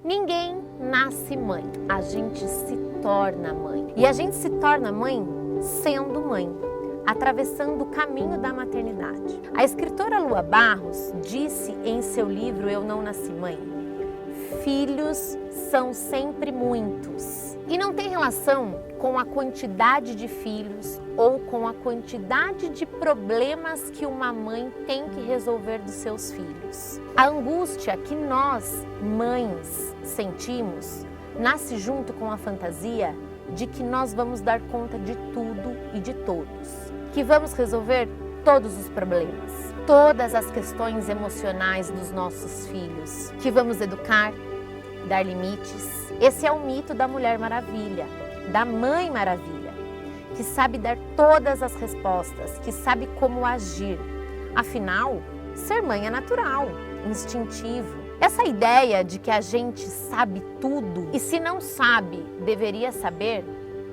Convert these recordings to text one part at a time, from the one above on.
Ninguém nasce mãe, a gente se torna mãe. E a gente se torna mãe sendo mãe, atravessando o caminho da maternidade. A escritora Lua Barros disse em seu livro Eu Não Nasci Mãe: filhos são sempre muitos. E não tem relação com a quantidade de filhos ou com a quantidade de problemas que uma mãe tem que resolver dos seus filhos. A angústia que nós, mães, sentimos nasce junto com a fantasia de que nós vamos dar conta de tudo e de todos, que vamos resolver todos os problemas, todas as questões emocionais dos nossos filhos, que vamos educar, dar limites. Esse é o mito da Mulher Maravilha, da Mãe Maravilha, que sabe dar todas as respostas, que sabe como agir. Afinal, ser mãe é natural, instintivo. Essa ideia de que a gente sabe tudo e se não sabe, deveria saber,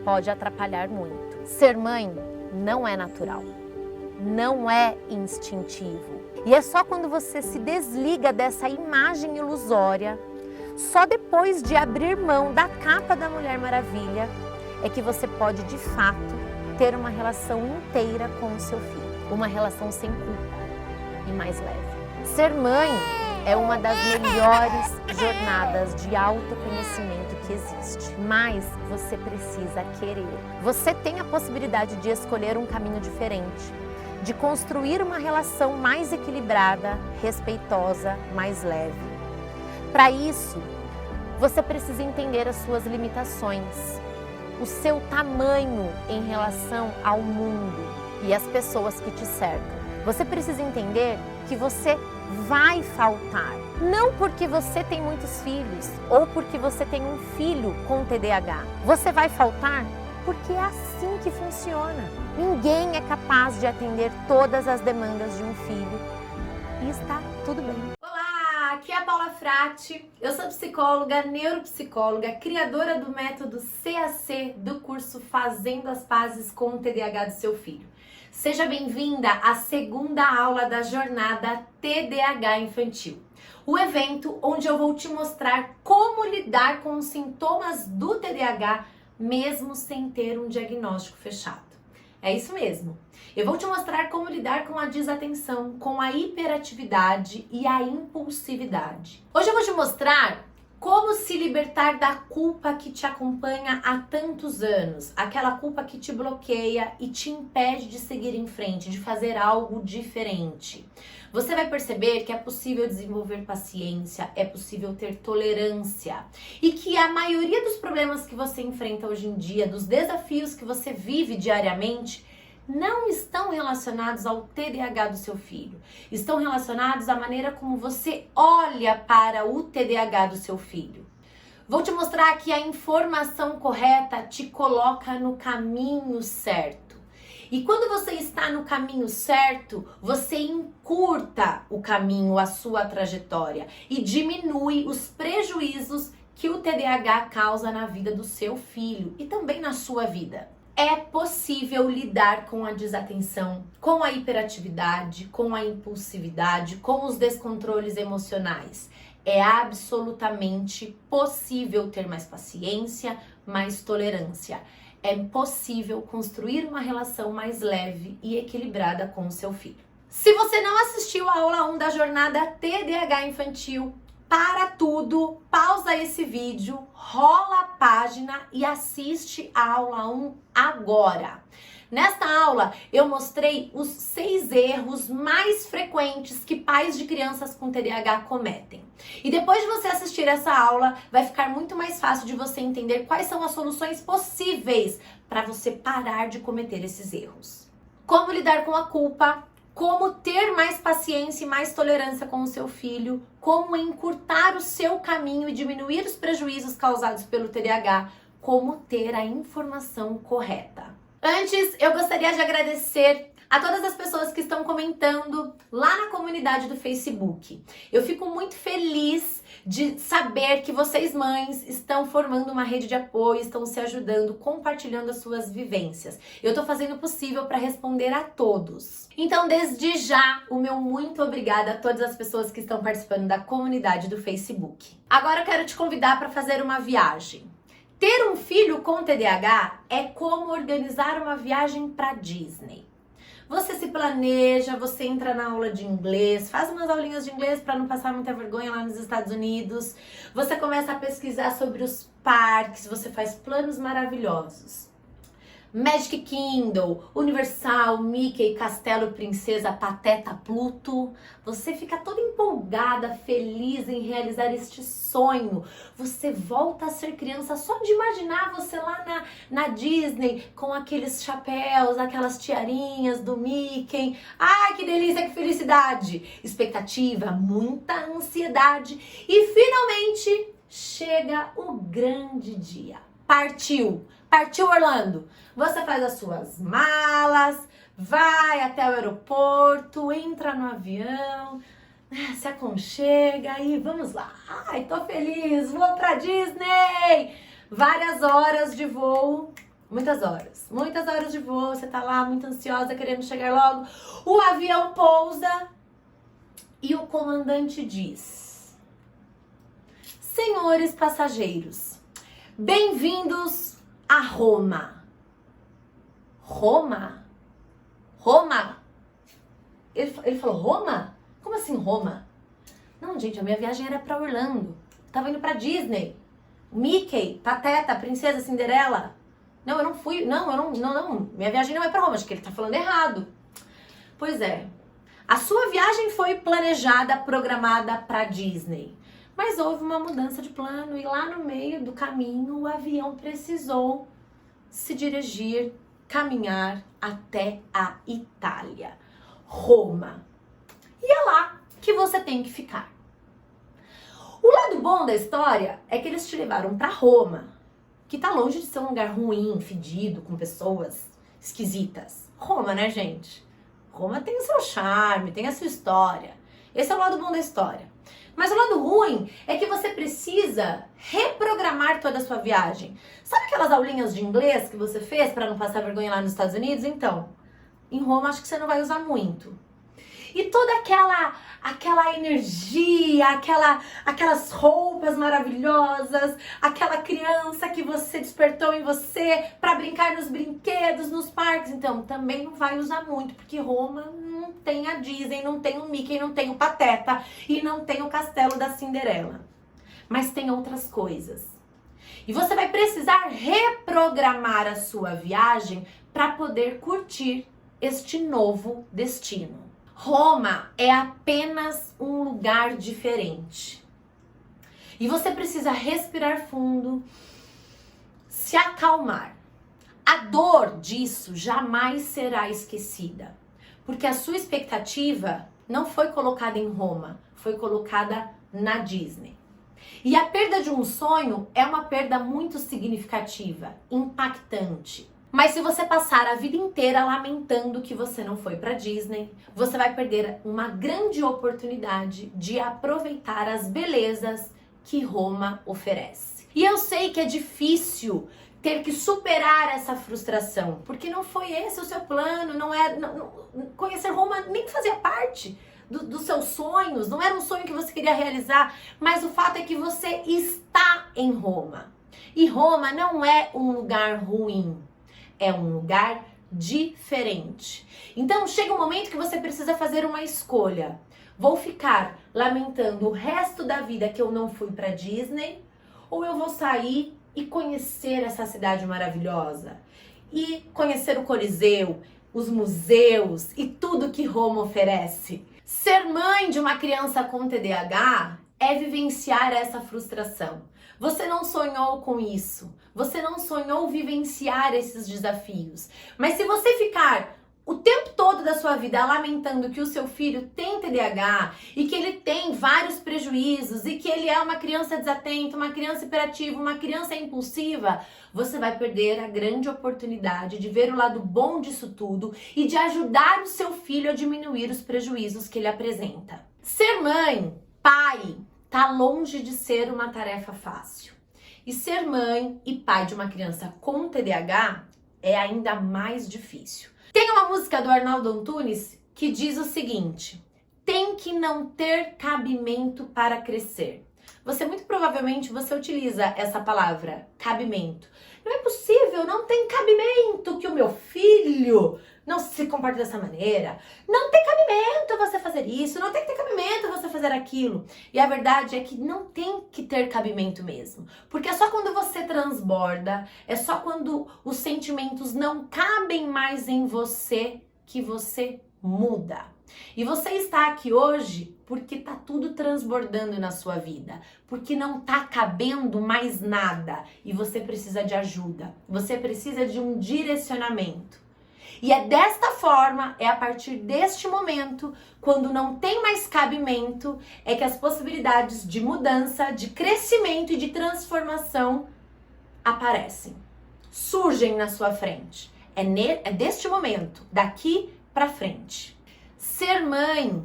pode atrapalhar muito. Ser mãe não é natural, não é instintivo. E é só quando você se desliga dessa imagem ilusória, só depois de abrir mão da capa da Mulher Maravilha, é que você pode, de fato, ter uma relação inteira com o seu filho. Uma relação sem culpa e mais leve. Ser mãe é uma das melhores jornadas de autoconhecimento que existe. Mas você precisa querer. Você tem a possibilidade de escolher um caminho diferente, de construir uma relação mais equilibrada, respeitosa, mais leve. Para isso, você precisa entender as suas limitações, o seu tamanho em relação ao mundo e às pessoas que te cercam. Você precisa entender que você vai faltar, não porque você tem muitos filhos ou porque você tem um filho com TDAH. Você vai faltar porque é assim que funciona. Ninguém é capaz de atender todas as demandas de um filho e está tudo bem. Aqui é a Paula Frati, eu sou psicóloga, neuropsicóloga, criadora do método CAC do curso Fazendo as Pazes com o TDAH do seu filho. Seja bem-vinda à segunda aula da jornada TDAH Infantil, o evento onde eu vou te mostrar como lidar com os sintomas do TDAH mesmo sem ter um diagnóstico fechado. É isso mesmo. Eu vou te mostrar como lidar com a desatenção, com a hiperatividade e a impulsividade. Hoje eu vou te mostrar como se libertar da culpa que te acompanha há tantos anos, aquela culpa que te bloqueia e te impede de seguir em frente, de fazer algo diferente. Você vai perceber que é possível desenvolver paciência, é possível ter tolerância e que a maioria dos problemas que você enfrenta hoje em dia, dos desafios que você vive diariamente, não estão relacionados ao TDAH do seu filho. Estão relacionados à maneira como você olha para o TDAH do seu filho. Vou te mostrar que a informação correta te coloca no caminho certo. E quando você está no caminho certo, você encurta o caminho, a sua trajetória e diminui os prejuízos que o TDAH causa na vida do seu filho e também na sua vida. É possível lidar com a desatenção, com a hiperatividade, com a impulsividade, com os descontroles emocionais. É absolutamente possível ter mais paciência, mais tolerância. É possível construir uma relação mais leve e equilibrada com o seu filho. Se você não assistiu a aula 1 da jornada TDAH Infantil, para tudo, pausa esse vídeo, rola a página e assiste a aula 1 agora. Nesta aula, eu mostrei os 6 erros mais frequentes que pais de crianças com TDAH cometem. E depois de você assistir essa aula, vai ficar muito mais fácil de você entender quais são as soluções possíveis para você parar de cometer esses erros. Como lidar com a culpa, como ter mais paciência e mais tolerância com o seu filho, como encurtar o seu caminho e diminuir os prejuízos causados pelo TDAH, como ter a informação correta. Antes, eu gostaria de agradecer a todas as pessoas que estão comentando lá na comunidade do Facebook. Eu fico muito feliz de saber que vocês, mães, estão formando uma rede de apoio, estão se ajudando, compartilhando as suas vivências. Eu tô fazendo o possível para responder a todos. Então, desde já, o meu muito obrigada a todas as pessoas que estão participando da comunidade do Facebook. Agora eu quero te convidar para fazer uma viagem. Ter um filho com TDAH é como organizar uma viagem para Disney. Você se planeja, você entra na aula de inglês, faz umas aulinhas de inglês para não passar muita vergonha lá nos Estados Unidos. Você começa a pesquisar sobre os parques, você faz planos maravilhosos. Magic Kingdom, Universal, Mickey, Castelo, Princesa, Pateta, Pluto. Você fica toda empolgada, feliz em realizar este sonho. Você volta a ser criança só de imaginar você lá na Disney com aqueles chapéus, aquelas tiarinhas do Mickey. Ai, que delícia, que felicidade! Expectativa, muita ansiedade. E finalmente chega o grande dia. Partiu! Partiu Orlando! Você faz as suas malas, vai até o aeroporto, entra no avião, se aconchega e vamos lá. Ai, tô feliz, vou pra Disney! Várias horas de voo, muitas horas de voo, você tá lá muito ansiosa, querendo chegar logo. O avião pousa e o comandante diz: senhores passageiros, bem-vindos a Roma. Roma? Roma? Ele falou Roma? Como assim Roma? Não, gente, a minha viagem era pra Orlando. Tava indo pra Disney. Mickey, Pateta, Princesa, Cinderela. Não, eu não fui. Não. Minha viagem não é pra Roma. Acho que ele tá falando errado. Pois é. A sua viagem foi planejada, programada pra Disney. Mas houve uma mudança de plano e lá no meio do caminho o avião precisou se dirigir, caminhar até a Itália, Roma. E é lá que você tem que ficar. O lado bom da história é que eles te levaram para Roma, que tá longe de ser um lugar ruim, fedido, com pessoas esquisitas. Roma, né, gente? Roma tem o seu charme, tem a sua história. Esse é o lado bom da história. Mas o lado ruim é que você precisa reprogramar toda a sua viagem. Sabe aquelas aulinhas de inglês que você fez para não passar vergonha lá nos Estados Unidos? Então, em Roma acho que você não vai usar muito. E toda aquela energia, aquelas roupas maravilhosas, aquela criança que você despertou em você para brincar nos brinquedos, nos parques, então também não vai usar muito, porque Roma não tem a Disney, não tem o Mickey, não tem o Pateta e não tem o Castelo da Cinderela. Mas tem outras coisas. E você vai precisar reprogramar a sua viagem para poder curtir este novo destino. Roma é apenas um lugar diferente. E você precisa respirar fundo, se acalmar. A dor disso jamais será esquecida, porque a sua expectativa não foi colocada em Roma, foi colocada na Disney. E a perda de um sonho é uma perda muito significativa, impactante. Mas se você passar a vida inteira lamentando que você não foi para Disney, você vai perder uma grande oportunidade de aproveitar as belezas que Roma oferece. E eu sei que é difícil ter que superar essa frustração, porque não foi esse o seu plano, conhecer Roma nem fazia parte dos seus sonhos, não era um sonho que você queria realizar, mas o fato é que você está em Roma. E Roma não é um lugar ruim. É um lugar diferente. Então chega um momento que você precisa fazer uma escolha. Vou ficar lamentando o resto da vida que eu não fui para Disney, ou eu vou sair e conhecer essa cidade maravilhosa e conhecer o Coliseu, os museus e tudo que Roma oferece. Ser mãe de uma criança com TDAH é vivenciar essa frustração. Você não sonhou com isso. Você não sonhou vivenciar esses desafios. Mas se você ficar o tempo todo da sua vida lamentando que o seu filho tem TDAH e que ele tem vários prejuízos e que ele é uma criança desatenta, uma criança hiperativa, uma criança impulsiva, você vai perder a grande oportunidade de ver o lado bom disso tudo e de ajudar o seu filho a diminuir os prejuízos que ele apresenta. Ser mãe, pai, tá longe de ser uma tarefa fácil. E ser mãe e pai de uma criança com TDAH é ainda mais difícil. Tem uma música do Arnaldo Antunes que diz o seguinte: tem que não ter cabimento para crescer. Muito provavelmente você utiliza essa palavra, cabimento. Não é possível, não tem cabimento que o meu filho não se comporte dessa maneira. Não tem cabimento você fazer isso, não tem que ter cabimento você fazer aquilo. E a verdade é que não tem que ter cabimento mesmo. Porque é só quando você transborda, é só quando os sentimentos não cabem mais em você que você muda. E você está aqui hoje porque tá tudo transbordando na sua vida, porque não tá cabendo mais nada e você precisa de ajuda, você precisa de um direcionamento. E é desta forma, é a partir deste momento, quando não tem mais cabimento, é que as possibilidades de mudança, de crescimento e de transformação aparecem, surgem na sua frente. É deste momento, daqui para frente. Ser mãe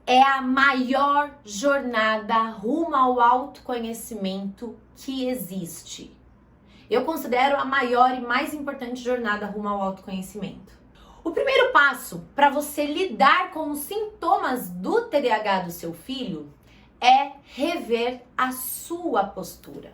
é a maior jornada rumo ao autoconhecimento que existe. Eu considero a maior e mais importante jornada rumo ao autoconhecimento. O primeiro passo para você lidar com os sintomas do TDAH do seu filho é rever a sua postura.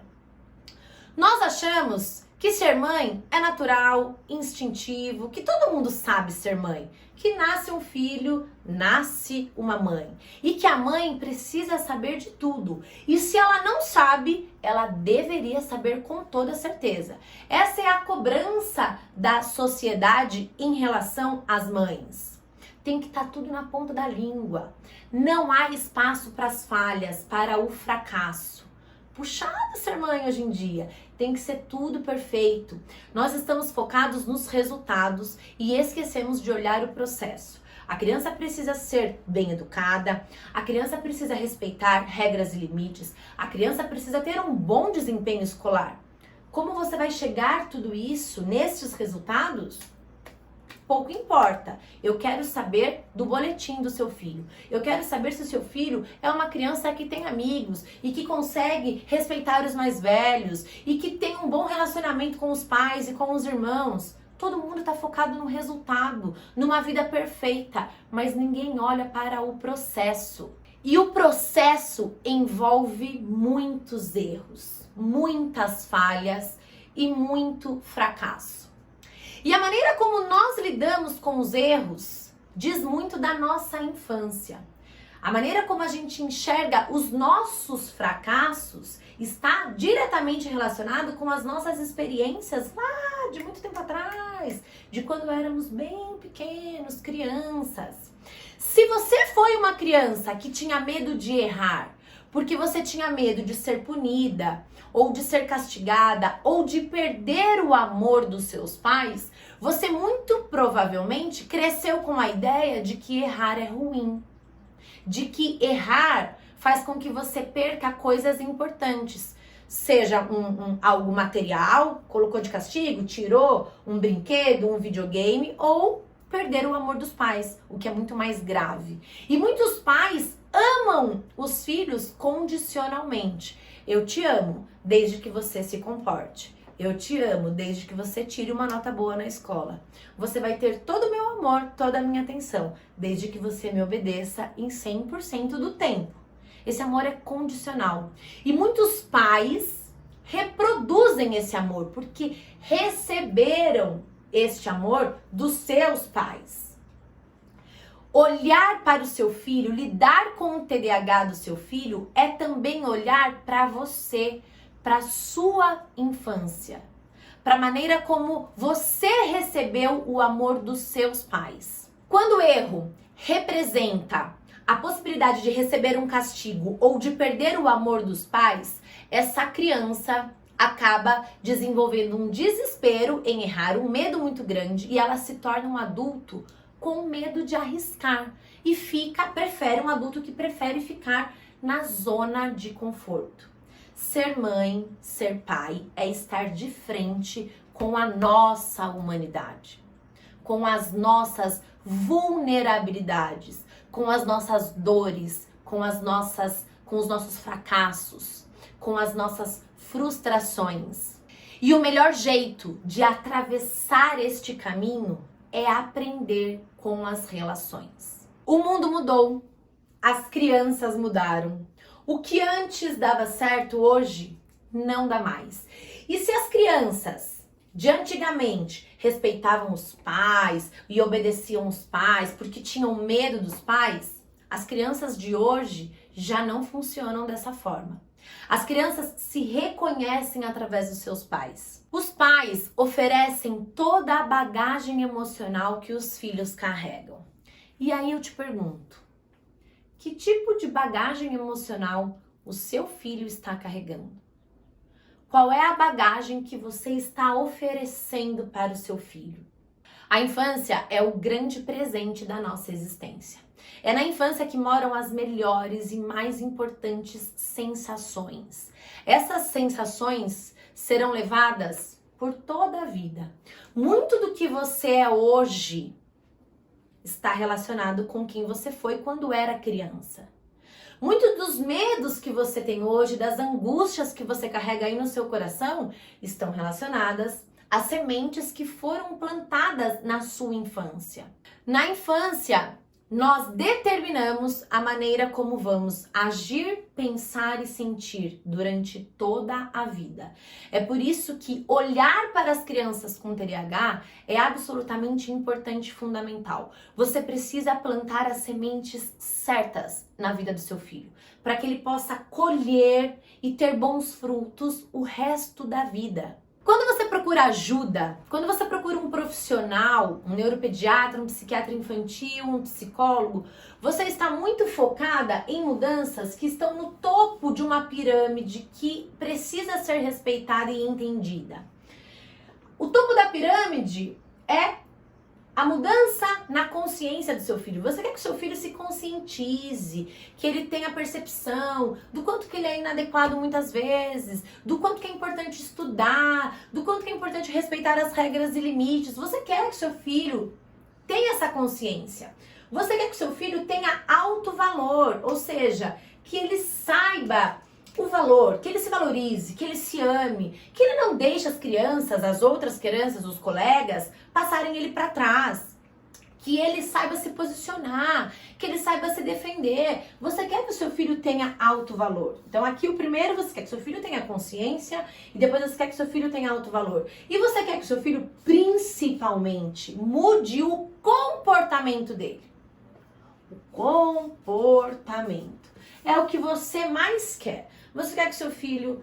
Nós achamos que ser mãe é natural, instintivo, que todo mundo sabe ser mãe, que nasce um filho, nasce uma mãe e que a mãe precisa saber de tudo. E se ela não sabe, ela deveria saber com toda certeza. Essa é a cobrança da sociedade em relação às mães. Tem que estar tudo na ponta da língua. Não há espaço para as falhas, para o fracasso. Puxado ser mãe hoje em dia, tem que ser tudo perfeito. Nós estamos focados nos resultados e esquecemos de olhar o processo. A criança precisa ser bem educada, a criança precisa respeitar regras e limites, a criança precisa ter um bom desempenho escolar. Como você vai chegar tudo isso nesses resultados? Pouco importa. Eu quero saber do boletim do seu filho. Eu quero saber se o seu filho é uma criança que tem amigos e que consegue respeitar os mais velhos e que tem um bom relacionamento com os pais e com os irmãos. Todo mundo está focado no resultado, numa vida perfeita, mas ninguém olha para o processo. E o processo envolve muitos erros, muitas falhas e muito fracasso. E a maneira como nós lidamos com os erros diz muito da nossa infância. A maneira como a gente enxerga os nossos fracassos está diretamente relacionado com as nossas experiências lá de muito tempo atrás, de quando éramos bem pequenos, crianças. Se você foi uma criança que tinha medo de errar, porque você tinha medo de ser punida, ou de ser castigada, ou de perder o amor dos seus pais, você muito provavelmente cresceu com a ideia de que errar é ruim, de que errar faz com que você perca coisas importantes, seja algo material, colocou de castigo, tirou um brinquedo, um videogame, ou perder o amor dos pais, o que é muito mais grave. E muitos pais amam os filhos condicionalmente. Eu te amo desde que você se comporte. Eu te amo desde que você tire uma nota boa na escola. Você vai ter todo o meu amor, toda a minha atenção, desde que você me obedeça em 100% do tempo. Esse amor é condicional. E muitos pais reproduzem esse amor porque receberam este amor dos seus pais. Olhar para o seu filho, lidar com o TDAH do seu filho é também olhar para você, para a sua infância, para a maneira como você recebeu o amor dos seus pais. Quando o erro representa a possibilidade de receber um castigo ou de perder o amor dos pais, essa criança acaba desenvolvendo um desespero em errar, um medo muito grande, e ela se torna um adulto com medo de arriscar e prefere um adulto que prefere ficar na zona de conforto. Ser mãe, ser pai é estar de frente com a nossa humanidade, com as nossas vulnerabilidades, com as nossas dores, com os nossos fracassos, com as nossas frustrações. E o melhor jeito de atravessar este caminho é aprender com as relações. O mundo mudou, as crianças mudaram. O que antes dava certo, hoje não dá mais. E se as crianças de antigamente respeitavam os pais e obedeciam os pais porque tinham medo dos pais, as crianças de hoje já não funcionam dessa forma. As crianças se reconhecem através dos seus pais. Os pais oferecem toda a bagagem emocional que os filhos carregam. E aí eu te pergunto, que tipo de bagagem emocional o seu filho está carregando? Qual é a bagagem que você está oferecendo para o seu filho? A infância é o grande presente da nossa existência. É na infância que moram as melhores e mais importantes sensações. Essas sensações serão levadas por toda a vida. Muito do que você é hoje está relacionado com quem você foi quando era criança. Muitos dos medos que você tem hoje, das angústias que você carrega aí no seu coração, estão relacionadas às sementes que foram plantadas na sua infância. Na infância, nós determinamos a maneira como vamos agir, pensar e sentir durante toda a vida. É por isso que olhar para as crianças com TDAH é absolutamente importante e fundamental. Você precisa plantar as sementes certas na vida do seu filho, para que ele possa colher e ter bons frutos o resto da vida. Quando você procura ajuda, quando você procura um profissional, um neuropediatra, um psiquiatra infantil, um psicólogo, você está muito focada em mudanças que estão no topo de uma pirâmide que precisa ser respeitada e entendida. O topo da pirâmide é a mudança na consciência do seu filho. Você quer que o seu filho se conscientize, que ele tenha percepção do quanto que ele é inadequado muitas vezes, do quanto que é importante estudar, do quanto que é importante respeitar as regras e limites. Você quer que o seu filho tenha essa consciência. Você quer que o seu filho tenha alto valor, ou seja, que ele saiba o valor, que ele se valorize, que ele se ame, que ele não deixe as crianças, as outras crianças, os colegas, passarem ele para trás, que ele saiba se posicionar, que ele saiba se defender. Você quer que o seu filho tenha alto valor. Então aqui o primeiro você quer que o seu filho tenha consciência e depois você quer que o seu filho tenha alto valor. E você quer que o seu filho principalmente mude o comportamento dele. O comportamento é o que você mais quer. Você quer que seu filho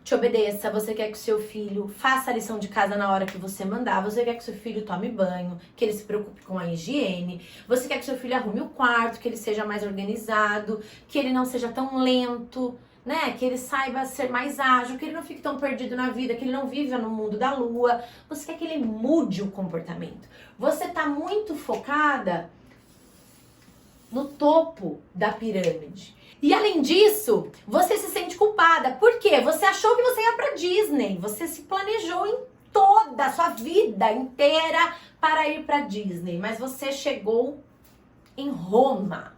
te obedeça, você quer que seu filho faça a lição de casa na hora que você mandar, você quer que seu filho tome banho, que ele se preocupe com a higiene, você quer que seu filho arrume o quarto, que ele seja mais organizado, que ele não seja tão lento, né? Que ele saiba ser mais ágil, que ele não fique tão perdido na vida, que ele não viva no mundo da lua. Você quer que ele mude o comportamento. Você tá muito focada no topo da pirâmide. E além disso, você se sente culpada. Por quê? Você achou que você ia pra Disney. Você se planejou em toda a sua vida inteira para ir pra Disney. Mas você chegou em Roma,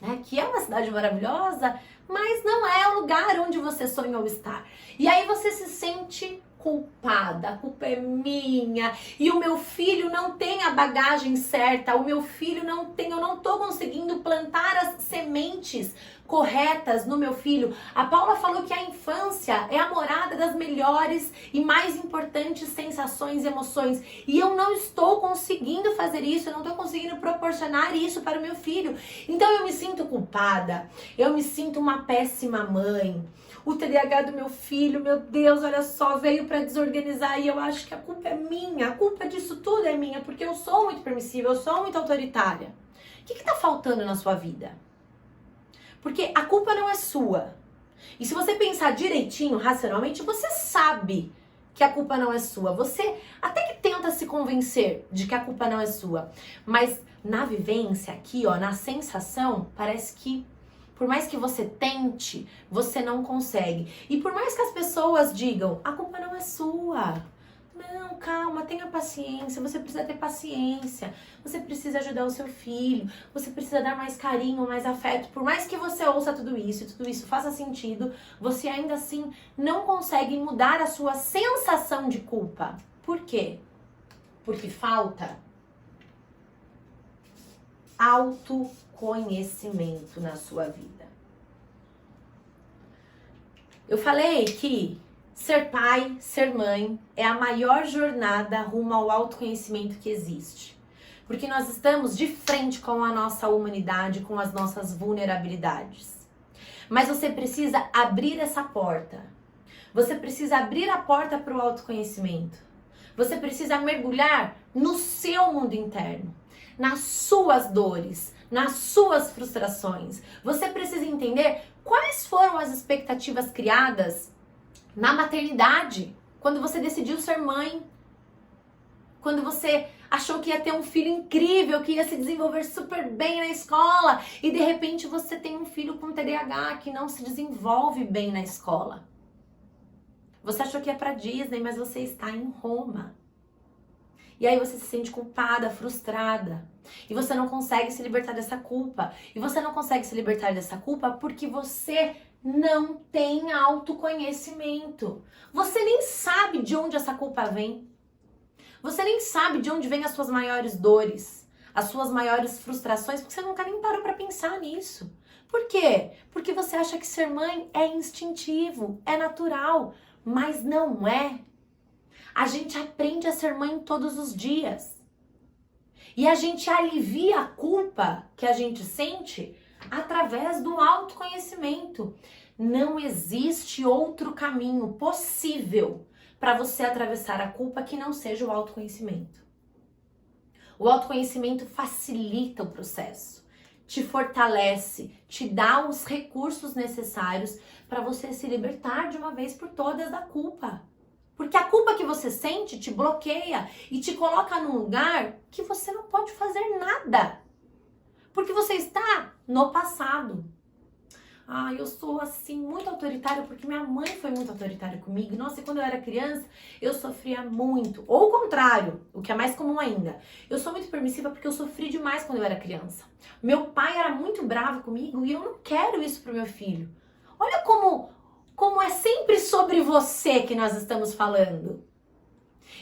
né? Que é uma cidade maravilhosa, mas não é o lugar onde você sonhou estar. E aí você se sente culpada, a culpa é minha, e o meu filho não tem a bagagem certa, o meu filho não tem, eu não tô conseguindo plantar as sementes corretas no meu filho. A Paula falou que a infância é a morada das melhores e mais importantes sensações e emoções, e eu não estou conseguindo fazer isso, eu não estou conseguindo proporcionar isso para o meu filho. Então eu me sinto culpada, eu me sinto uma péssima mãe. O TDAH do meu filho, meu Deus, olha só, veio pra desorganizar e eu acho que a culpa é minha, a culpa disso tudo é minha, porque eu sou muito permissiva, eu sou muito autoritária. O que tá faltando na sua vida? Porque a culpa não é sua. E se você pensar direitinho, racionalmente, você sabe que a culpa não é sua. Você até que tenta se convencer de que a culpa não é sua. Mas na vivência aqui, ó, na sensação, parece que por mais que você tente, você não consegue. E por mais que as pessoas digam, a culpa não é sua. Não, calma, tenha paciência, você precisa ter paciência, você precisa ajudar o seu filho, você precisa dar mais carinho, mais afeto. Por mais que você ouça tudo isso e tudo isso faça sentido, você ainda assim não consegue mudar a sua sensação de culpa. Por quê? Porque falta autoconhecimento na sua vida. Eu falei que ser pai, ser mãe, é a maior jornada rumo ao autoconhecimento que existe. Porque nós estamos de frente com a nossa humanidade, com as nossas vulnerabilidades. Mas você precisa abrir essa porta. Você precisa abrir a porta para o autoconhecimento. Você precisa mergulhar no seu mundo interno, nas suas dores, nas suas frustrações. Você precisa entender quais foram as expectativas criadas na maternidade, quando você decidiu ser mãe, quando você achou que ia ter um filho incrível, que ia se desenvolver super bem na escola, e de repente você tem um filho com TDAH que não se desenvolve bem na escola. Você achou que ia pra Disney, mas você está em Roma. E aí você se sente culpada, frustrada. E você não consegue se libertar dessa culpa. E você não consegue se libertar dessa culpa porque você não tem autoconhecimento. Você nem sabe de onde essa culpa vem. Você nem sabe de onde vem as suas maiores dores, as suas maiores frustrações, porque você nunca nem parou pra pensar nisso. Por quê? Porque você acha que ser mãe é instintivo, é natural, mas não é. A gente aprende a ser mãe todos os dias. E a gente alivia a culpa que a gente sente através do autoconhecimento. Não existe outro caminho possível para você atravessar a culpa que não seja o autoconhecimento. O autoconhecimento facilita o processo, te fortalece, te dá os recursos necessários para você se libertar de uma vez por todas da culpa. Porque a culpa que você sente te bloqueia e te coloca num lugar que você não pode fazer nada. Porque você está no passado. Ah, eu sou assim muito autoritária porque minha mãe foi muito autoritária comigo. Nossa, e quando eu era criança, eu sofria muito. Ou o contrário, o que é mais comum ainda. Eu sou muito permissiva porque eu sofri demais quando eu era criança. Meu pai era muito bravo comigo e eu não quero isso pro meu filho. Olha como é sempre sobre você que nós estamos falando.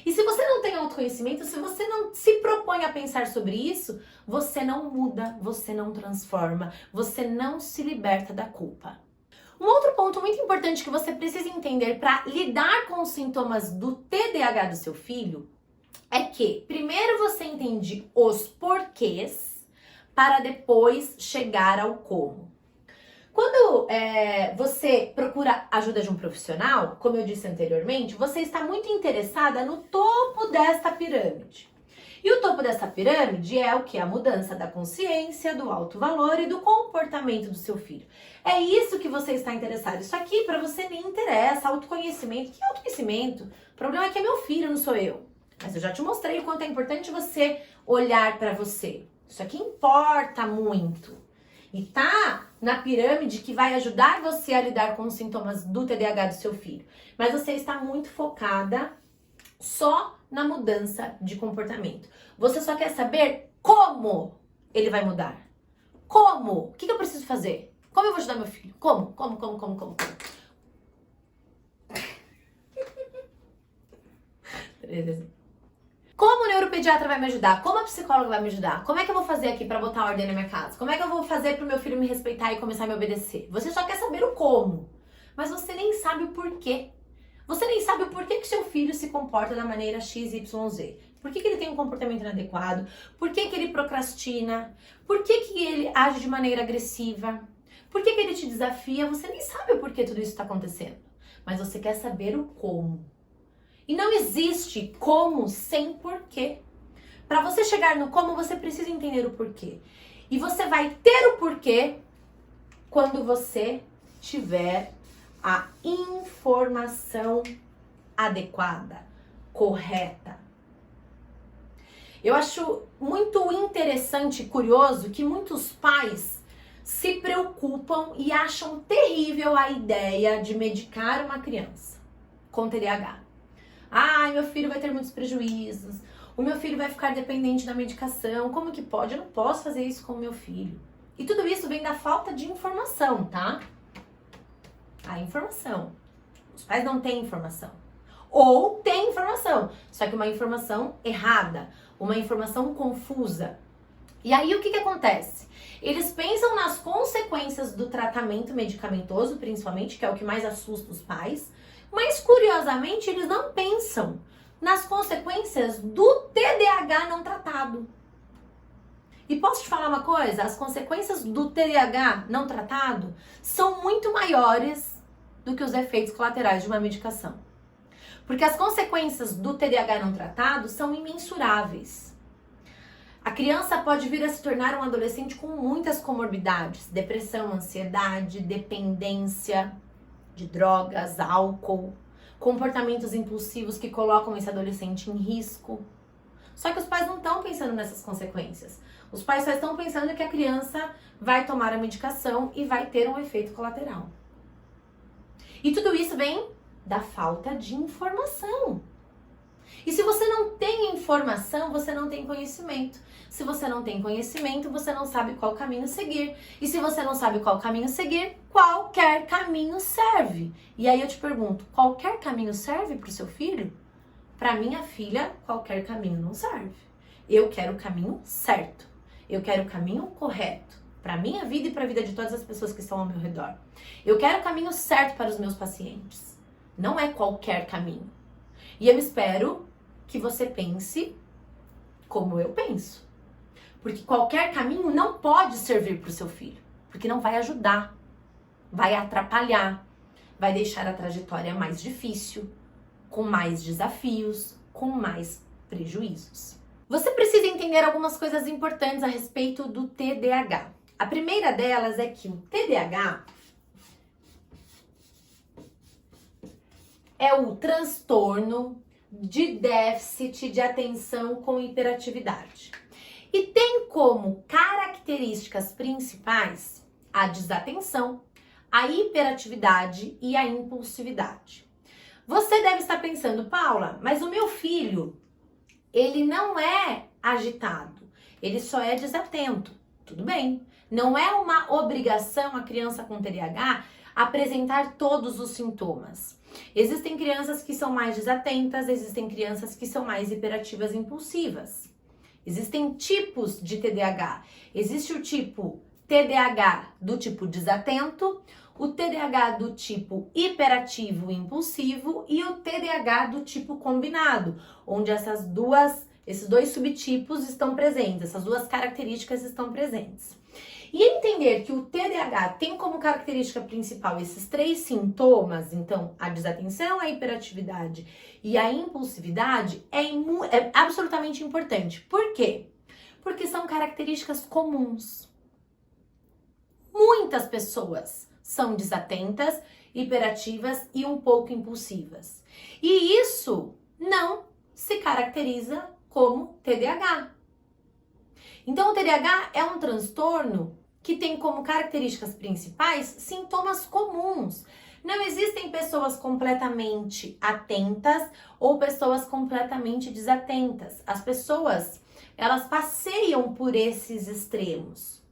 E se você não tem autoconhecimento, se você não se propõe a pensar sobre isso, você não muda, você não transforma, você não se liberta da culpa. Um outro ponto muito importante que você precisa entender para lidar com os sintomas do TDAH do seu filho é que primeiro você entende os porquês para depois chegar ao como. Quando você procura ajuda de um profissional, como eu disse anteriormente, você está muito interessada no topo desta pirâmide. E o topo dessa pirâmide é o que? A mudança da consciência, do alto valor e do comportamento do seu filho. É isso que você está interessado. Isso aqui para você nem interessa. Autoconhecimento. Que autoconhecimento? O problema é que é meu filho, não sou eu. Mas eu já te mostrei o quanto é importante você olhar para você. Isso aqui importa muito. E tá na pirâmide que vai ajudar você a lidar com os sintomas do TDAH do seu filho. Mas você está muito focada só na mudança de comportamento. Você só quer saber como ele vai mudar. Como? O que eu preciso fazer? Como eu vou ajudar meu filho? Como? Como o neuropediatra vai me ajudar? Como a psicóloga vai me ajudar? Como é que eu vou fazer aqui pra botar ordem na minha casa? Como é que eu vou fazer pro meu filho me respeitar e começar a me obedecer? Você só quer saber o como, mas você nem sabe o porquê. Você nem sabe o porquê que seu filho se comporta da maneira XYZ. Por que ele tem um comportamento inadequado? Por que ele procrastina? Por que ele age de maneira agressiva? Por que ele te desafia? Você nem sabe o porquê tudo isso está acontecendo. Mas você quer saber o como. E não existe como sem porquê. Para você chegar no como, você precisa entender o porquê. E você vai ter o porquê quando você tiver a informação adequada, correta. Eu acho muito interessante e curioso que muitos pais se preocupam e acham terrível a ideia de medicar uma criança com TDAH. Ai, meu filho vai ter muitos prejuízos, o meu filho vai ficar dependente da medicação, como que pode? Eu não posso fazer isso com o meu filho. E tudo isso vem da falta de informação, tá? A informação. Os pais não têm informação. Ou têm informação, só que uma informação errada, uma informação confusa. E aí o que acontece? Eles pensam nas consequências do tratamento medicamentoso, principalmente, que é o que mais assusta os pais, mas curiosamente eles não pensam nas consequências do TDAH não tratado. E posso te falar uma coisa? As consequências do TDAH não tratado são muito maiores do que os efeitos colaterais de uma medicação. Porque as consequências do TDAH não tratado são imensuráveis. A criança pode vir a se tornar um adolescente com muitas comorbidades, depressão, ansiedade, dependência de drogas, álcool, comportamentos impulsivos que colocam esse adolescente em risco. Só que os pais não estão pensando nessas consequências. Os pais só estão pensando que a criança vai tomar a medicação e vai ter um efeito colateral. E tudo isso vem da falta de informação. E se você não tem informação, você não tem conhecimento. Se você não tem conhecimento, você não sabe qual caminho seguir. E se você não sabe qual caminho seguir, qualquer caminho serve. E aí eu te pergunto, qualquer caminho serve para o seu filho? Para minha filha, qualquer caminho não serve. Eu quero o caminho certo. Eu quero o caminho correto. Para minha vida e para a vida de todas as pessoas que estão ao meu redor. Eu quero o caminho certo para os meus pacientes. Não é qualquer caminho. E eu espero que você pense como eu penso. Porque qualquer caminho não pode servir para o seu filho. Porque não vai ajudar. Vai atrapalhar. Vai deixar a trajetória mais difícil. Com mais desafios. Com mais prejuízos. Você precisa entender algumas coisas importantes a respeito do TDAH. A primeira delas é que o TDAH é o transtorno de déficit de atenção com hiperatividade. E tem como características principais a desatenção, a hiperatividade e a impulsividade. Você deve estar pensando, Paula, mas o meu filho, ele não é agitado, ele só é desatento. Tudo bem, não é uma obrigação a criança com TDAH apresentar todos os sintomas. Existem crianças que são mais desatentas, existem crianças que são mais hiperativas e impulsivas. Existem tipos de TDAH. Existe o tipo TDAH do tipo desatento, o TDAH do tipo hiperativo e impulsivo e o TDAH do tipo combinado, onde esses dois subtipos estão presentes, essas duas características estão presentes. E entender que o TDAH tem como característica principal esses três sintomas, então a desatenção, a hiperatividade e a impulsividade, é absolutamente importante. Por quê? Porque são características comuns. Muitas pessoas são desatentas, hiperativas e um pouco impulsivas. E isso não se caracteriza como TDAH. Então, o TDAH é um transtorno que tem como características principais sintomas comuns. Não existem pessoas completamente atentas ou pessoas completamente desatentas. As pessoas, elas passeiam por esses extremos.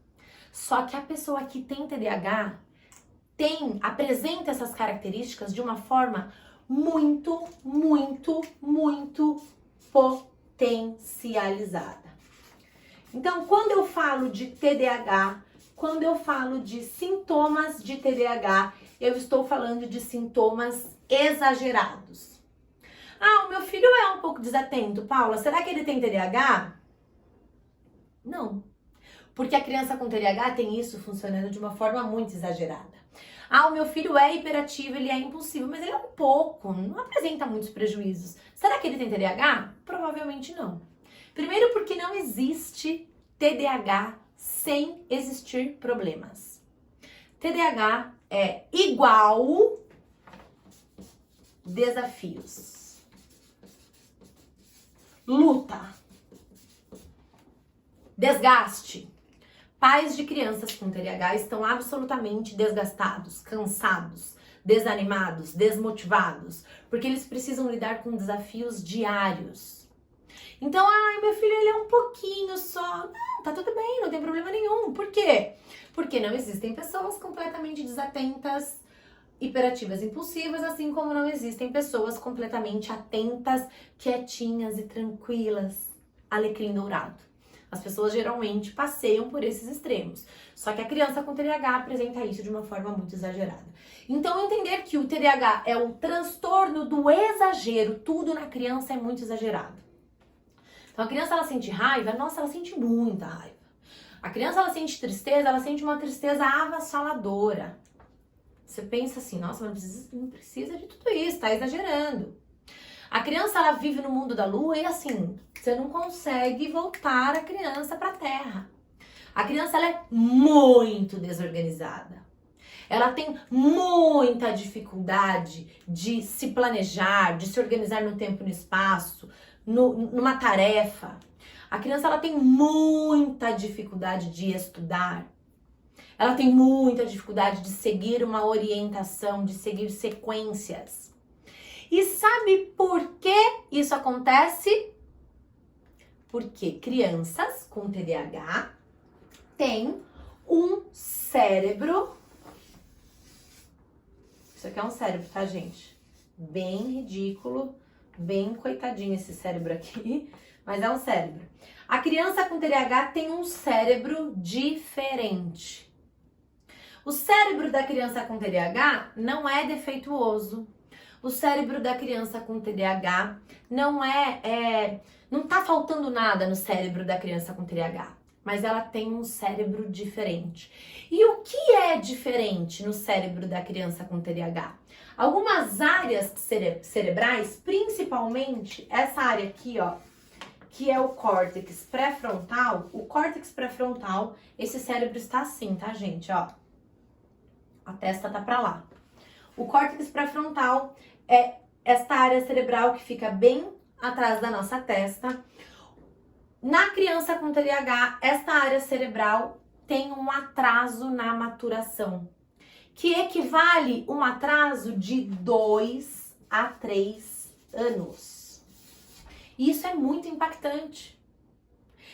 Só que a pessoa que tem TDAH apresenta essas características de uma forma muito potencializada. Então, quando eu falo de TDAH, quando eu falo de sintomas de TDAH, eu estou falando de sintomas exagerados. Ah, o meu filho é um pouco desatento, Paula. Será que ele tem TDAH? Não. Porque a criança com TDAH tem isso funcionando de uma forma muito exagerada. Ah, o meu filho é hiperativo, ele é impulsivo, mas ele é um pouco, não apresenta muitos prejuízos. Será que ele tem TDAH? Provavelmente não. Primeiro porque não existe TDAH sem existir problemas. TDAH é igual desafios. Luta. Desgaste. Pais de crianças com TDAH estão absolutamente desgastados, cansados, desanimados, desmotivados, porque eles precisam lidar com desafios diários. Então, meu filho, ele é um pouquinho só. Não, tá tudo bem, não tem problema nenhum. Por quê? Porque não existem pessoas completamente desatentas, hiperativas, impulsivas, assim como não existem pessoas completamente atentas, quietinhas e tranquilas, alecrim dourado. As pessoas geralmente passeiam por esses extremos. Só que a criança com TDAH apresenta isso de uma forma muito exagerada. Então, entender que o TDAH é o transtorno do exagero, tudo na criança é muito exagerado. Então, a criança, ela sente raiva, nossa, ela sente muita raiva. A criança, ela sente tristeza, ela sente uma tristeza avassaladora. Você pensa assim, nossa, mas não precisa de tudo isso, tá exagerando. A criança, ela vive no mundo da lua e assim, você não consegue voltar a criança para a terra. A criança, ela é muito desorganizada. Ela tem muita dificuldade de se planejar, de se organizar no tempo e no espaço, numa tarefa. A criança, ela tem muita dificuldade de estudar. Ela tem muita dificuldade de seguir uma orientação, de seguir sequências. E sabe por que isso acontece? Porque crianças com TDAH têm um cérebro. Isso aqui é um cérebro, tá, gente? Bem ridículo, bem coitadinho esse cérebro aqui, mas é um cérebro. A criança com TDAH tem um cérebro diferente. O cérebro da criança com TDAH não é defeituoso. O cérebro da criança com TDAH não tá faltando nada no cérebro da criança com TDAH, mas ela tem um cérebro diferente. E o que é diferente no cérebro da criança com TDAH? Algumas áreas cerebrais, principalmente essa área aqui, ó, que é o córtex pré-frontal. O córtex pré-frontal, esse cérebro está assim, tá, gente, ó. A testa tá pra lá. O córtex pré-frontal é esta área cerebral que fica bem atrás da nossa testa. Na criança com TDAH, esta área cerebral tem um atraso na maturação, que equivale a um atraso de 2 a 3 anos. Isso é muito impactante.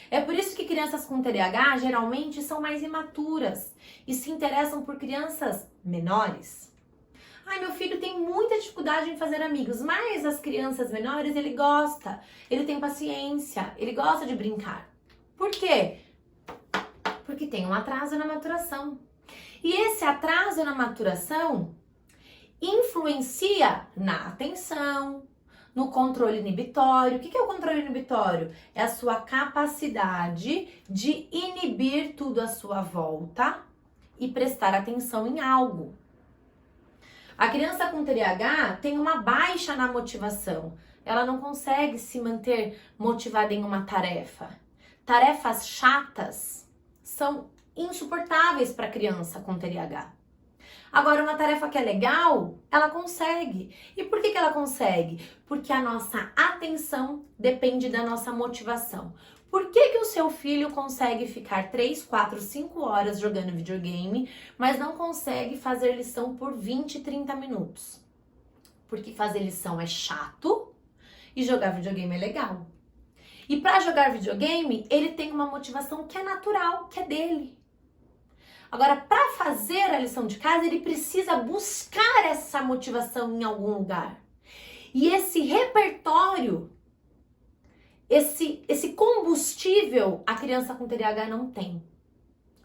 É por isso que crianças com TDAH geralmente são mais imaturas e se interessam por crianças menores. Ai, meu filho tem muita dificuldade em fazer amigos, mas as crianças menores ele gosta, ele tem paciência, ele gosta de brincar. Por quê? Porque tem um atraso na maturação. E esse atraso na maturação influencia na atenção, no controle inibitório. O que é o controle inibitório? É a sua capacidade de inibir tudo à sua volta e prestar atenção em algo. A criança com TDAH tem uma baixa na motivação. Ela não consegue se manter motivada em uma tarefa. Tarefas chatas são insuportáveis para a criança com TDAH. Agora, uma tarefa que é legal, ela consegue. E por que ela consegue? Porque a nossa atenção depende da nossa motivação. Por que o seu filho consegue ficar 3, 4, 5 horas jogando videogame, mas não consegue fazer lição por 20, 30 minutos? Porque fazer lição é chato e jogar videogame é legal. E para jogar videogame, ele tem uma motivação que é natural, que é dele. Agora, para fazer a lição de casa, ele precisa buscar essa motivação em algum lugar. E esse repertório, esse combustível, a criança com TDAH não tem.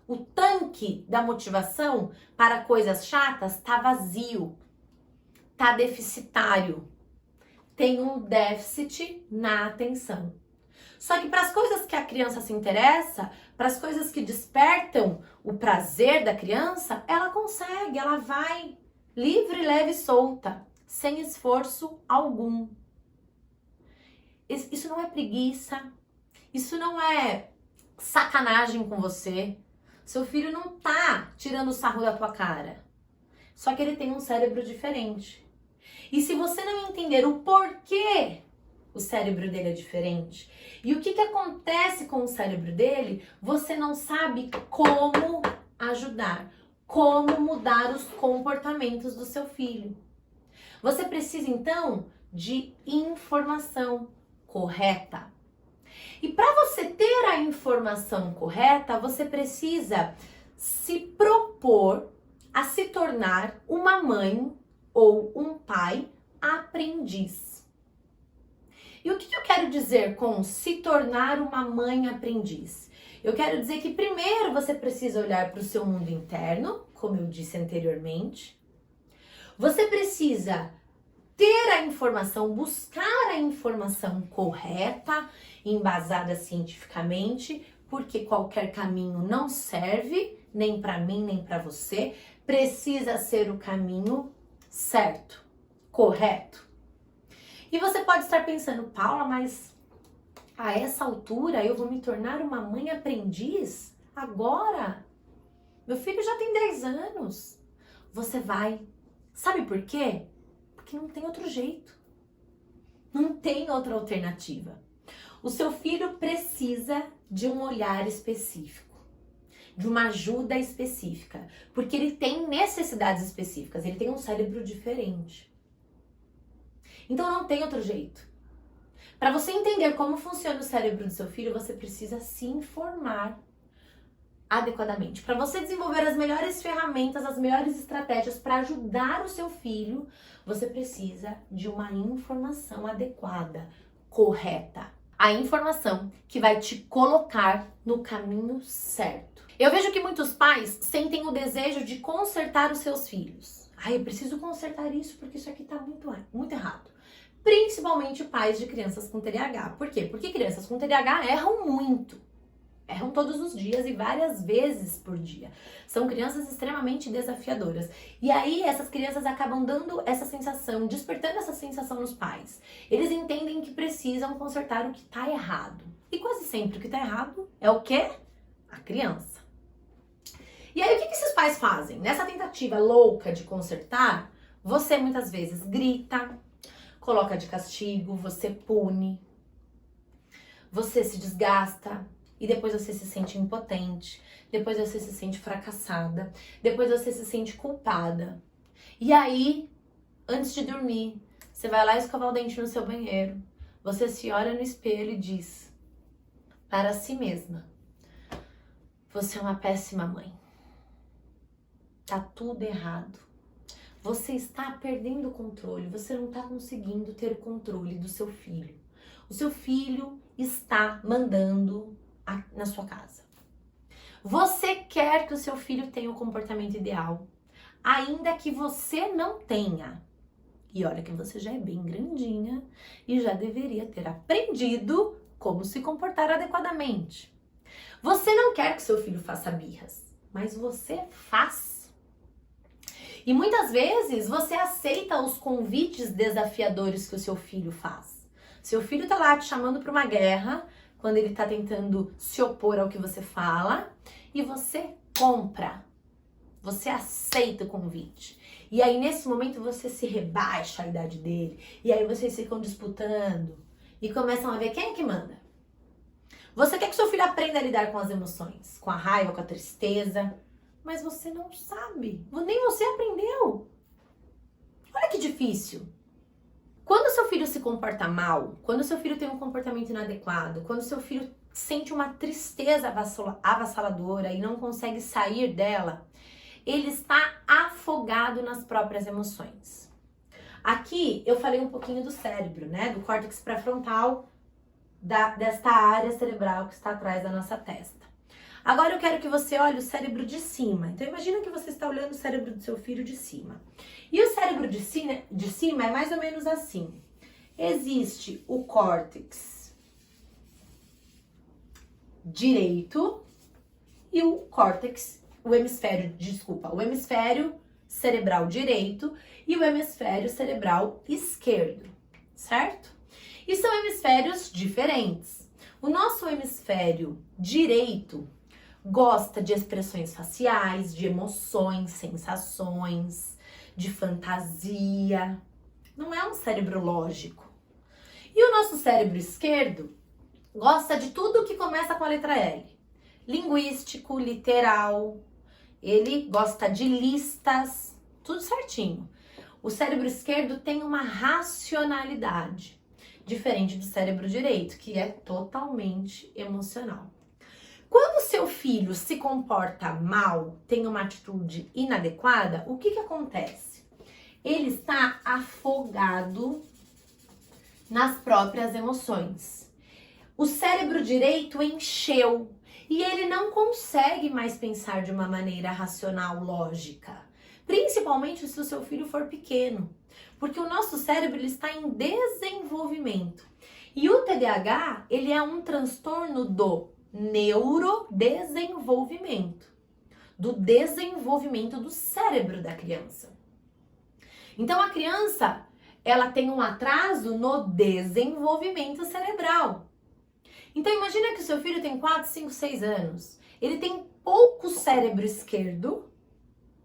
O tanque da motivação para coisas chatas está vazio, está deficitário. Tem um déficit na atenção. Só que para as coisas que a criança se interessa, para as coisas que despertam o prazer da criança, ela consegue, ela vai livre, leve e solta, sem esforço algum. Isso não é preguiça, isso não é sacanagem com você. Seu filho não tá tirando o sarro da tua cara. Só que ele tem um cérebro diferente. E se você não entender o porquê o cérebro dele é diferente e o que acontece com o cérebro dele, você não sabe como ajudar, como mudar os comportamentos do seu filho. Você precisa, então, de informação correta. E para você ter a informação correta, você precisa se propor a se tornar uma mãe ou um pai aprendiz. E o que eu quero dizer com se tornar uma mãe aprendiz? Eu quero dizer que primeiro você precisa olhar para o seu mundo interno, como eu disse anteriormente. Você precisa ter a informação, buscar a informação correta, embasada cientificamente, porque qualquer caminho não serve, nem para mim, nem para você. Precisa ser o caminho certo, correto. E você pode estar pensando, Paula, mas a essa altura eu vou me tornar uma mãe aprendiz? Agora? Meu filho já tem 10 anos. Você vai. Sabe por quê? Porque não tem outro jeito. Não tem outra alternativa. O seu filho precisa de um olhar específico, de uma ajuda específica, porque ele tem necessidades específicas, ele tem um cérebro diferente. Então não tem outro jeito. Para você entender como funciona o cérebro do seu filho, você precisa se informar adequadamente. Para você desenvolver as melhores ferramentas, as melhores estratégias para ajudar o seu filho, você precisa de uma informação adequada, correta. A informação que vai te colocar no caminho certo. Eu vejo que muitos pais sentem o desejo de consertar os seus filhos. Eu preciso consertar isso porque isso aqui tá muito errado. Principalmente pais de crianças com TDAH. Por quê? Porque crianças com TDAH erram muito. Erram todos os dias e várias vezes por dia. São crianças extremamente desafiadoras. E aí essas crianças acabam dando essa sensação, despertando essa sensação nos pais. Eles entendem que precisam consertar o que está errado. E quase sempre o que está errado é o quê? A criança. E aí o que esses pais fazem? Nessa tentativa louca de consertar, você muitas vezes grita, coloca de castigo, você pune, você se desgasta. E depois você se sente impotente, depois você se sente fracassada, depois você se sente culpada. E aí, antes de dormir, você vai lá escovar o dente no seu banheiro, você se olha no espelho e diz para si mesma: você é uma péssima mãe. Tá tudo errado. Você está perdendo o controle, você não está conseguindo ter o controle do seu filho. O seu filho está mandando na sua casa. Você quer que o seu filho tenha o comportamento ideal, ainda que você não tenha. E olha que você já é bem grandinha e já deveria ter aprendido como se comportar adequadamente. Você não quer que seu filho faça birras, mas você faz. E muitas vezes você aceita os convites desafiadores que o seu filho faz. Seu filho tá lá te chamando para uma guerra, quando ele tá tentando se opor ao que você fala, e você compra, você aceita o convite. E aí nesse momento você se rebaixa a idade dele, e aí vocês ficam disputando, e começam a ver quem é que manda. Você quer que seu filho aprenda a lidar com as emoções, com a raiva, com a tristeza, mas você não sabe, nem você aprendeu. Olha que difícil. Quando seu filho se comporta mal, quando seu filho tem um comportamento inadequado, quando seu filho sente uma tristeza avassaladora e não consegue sair dela, ele está afogado nas próprias emoções. Aqui eu falei um pouquinho do cérebro, né? Do córtex pré-frontal, desta área cerebral que está atrás da nossa testa. Agora eu quero que você olhe o cérebro de cima. Então imagina que você está olhando o cérebro do seu filho de cima. E o cérebro de cima é mais ou menos assim. Existe o córtex direito e o hemisfério cerebral direito e o hemisfério cerebral esquerdo, certo? E são hemisférios diferentes. O nosso hemisfério direito gosta de expressões faciais, de emoções, sensações, de fantasia. não é um cérebro lógico. E o nosso cérebro esquerdo gosta de tudo que começa com a letra L. Linguístico, literal, ele gosta de listas, tudo certinho. O cérebro esquerdo tem uma racionalidade, diferente do cérebro direito, que é totalmente emocional. Quando seu filho se comporta mal, tem uma atitude inadequada, o que acontece? Ele está afogado nas próprias emoções. O cérebro direito encheu e ele não consegue mais pensar de uma maneira racional, lógica. Principalmente se o seu filho for pequeno, porque o nosso cérebro ele está em desenvolvimento. E o TDAH, ele é um transtorno do neurodesenvolvimento, do desenvolvimento do cérebro da criança. Então a criança, ela tem um atraso no desenvolvimento cerebral. Então imagina que o seu filho tem 4, 5, 6 anos. Ele tem pouco cérebro esquerdo,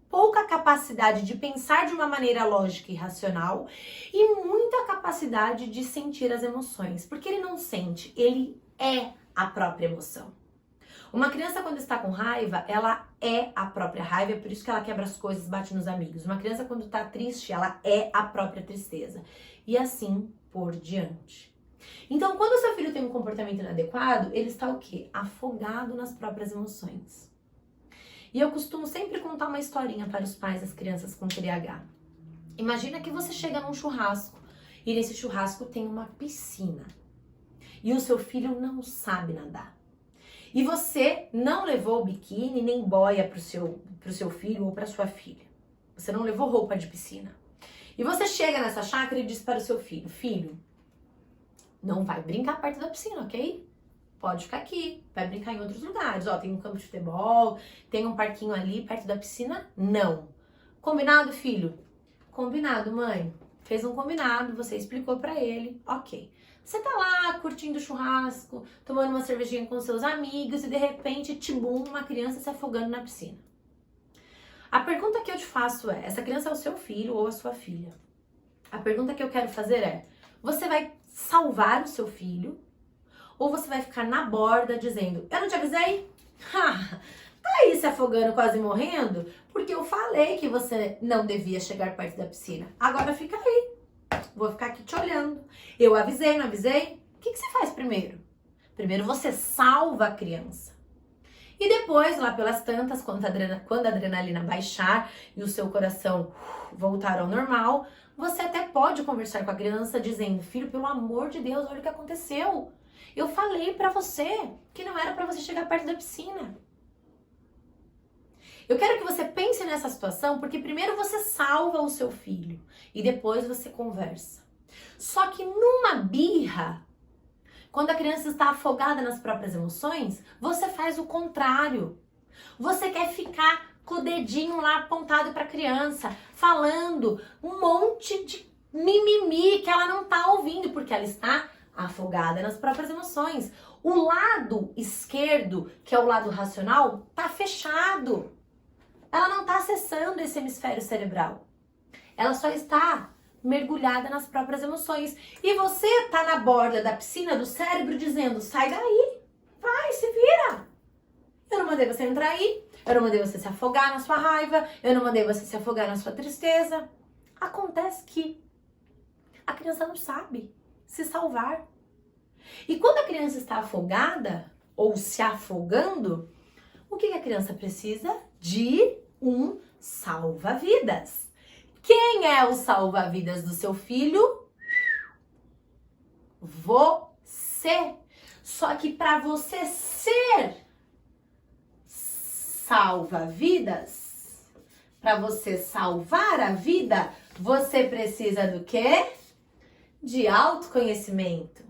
pouca capacidade de pensar de uma maneira lógica e racional e muita capacidade de sentir as emoções. Porque ele não sente, ele é a própria emoção. Uma criança quando está com raiva, ela é a própria raiva, é por isso que ela quebra as coisas, bate nos amigos. Uma criança quando está triste, ela é a própria tristeza. E assim por diante. Então, quando o seu filho tem um comportamento inadequado, ele está o quê? Afogado nas próprias emoções. E eu costumo sempre contar uma historinha para os pais das crianças com TDAH. Imagina que você chega num churrasco e nesse churrasco tem uma piscina. E o seu filho não sabe nadar. E você não levou biquíni nem boia pro seu filho ou para sua filha. Você não levou roupa de piscina. E você chega nessa chácara e diz para o seu filho, filho, não vai brincar perto da piscina, ok? Pode ficar aqui, vai brincar em outros lugares. Ó, tem um campo de futebol, tem um parquinho ali perto da piscina. Não. Combinado, filho? Combinado, mãe. Fez um combinado, você explicou pra ele, ok. Você tá lá curtindo o churrasco, tomando uma cervejinha com seus amigos e de repente, tibum, uma criança se afogando na piscina. A pergunta que eu te faço é, essa criança é o seu filho ou a sua filha? A pergunta que eu quero fazer é, você vai salvar o seu filho ou você vai ficar na borda dizendo, eu não te avisei? Tá aí se afogando, quase morrendo, porque eu falei que você não devia chegar perto da piscina. Agora fica aí. Vou ficar aqui te olhando. Eu avisei, não avisei? O que você faz primeiro? Primeiro você salva a criança. E depois, lá pelas tantas, quando a adrenalina baixar e o seu coração voltar ao normal, você até pode conversar com a criança dizendo, filho, pelo amor de Deus, olha o que aconteceu. Eu falei pra você que não era pra você chegar perto da piscina. Eu quero que você pense nessa situação, porque primeiro você salva o seu filho e depois você conversa. Só que numa birra, quando a criança está afogada nas próprias emoções, você faz o contrário. Você quer ficar com o dedinho lá apontado para a criança, falando um monte de mimimi que ela não está ouvindo, porque ela está afogada nas próprias emoções. O lado esquerdo, que é o lado racional, está fechado. Ela não está acessando esse hemisfério cerebral. Ela só está mergulhada nas próprias emoções. E você está na borda da piscina do cérebro dizendo, sai daí, vai, se vira. Eu não mandei você entrar aí, eu não mandei você se afogar na sua raiva, eu não mandei você se afogar na sua tristeza. Acontece que a criança não sabe se salvar. E quando a criança está afogada ou se afogando, o que a criança precisa? De um salva-vidas. Quem é o salva-vidas do seu filho? Você. Só que para você ser salva-vidas, para você salvar a vida, você precisa do quê? De autoconhecimento.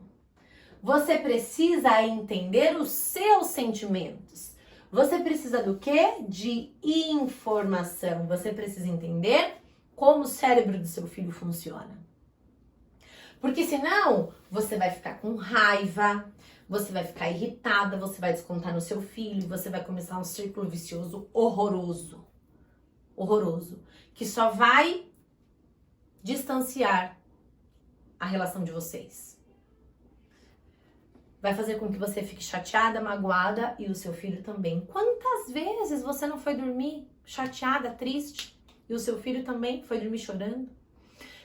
Você precisa entender os seus sentimentos. Você precisa do quê? De informação. Você precisa entender como o cérebro do seu filho funciona. Porque senão, você vai ficar com raiva, você vai ficar irritada, você vai descontar no seu filho, você vai começar um círculo vicioso horroroso. Horroroso. Que só vai distanciar a relação de vocês. Vai fazer com que você fique chateada, magoada e o seu filho também. Quantas vezes você não foi dormir chateada, triste e o seu filho também foi dormir chorando?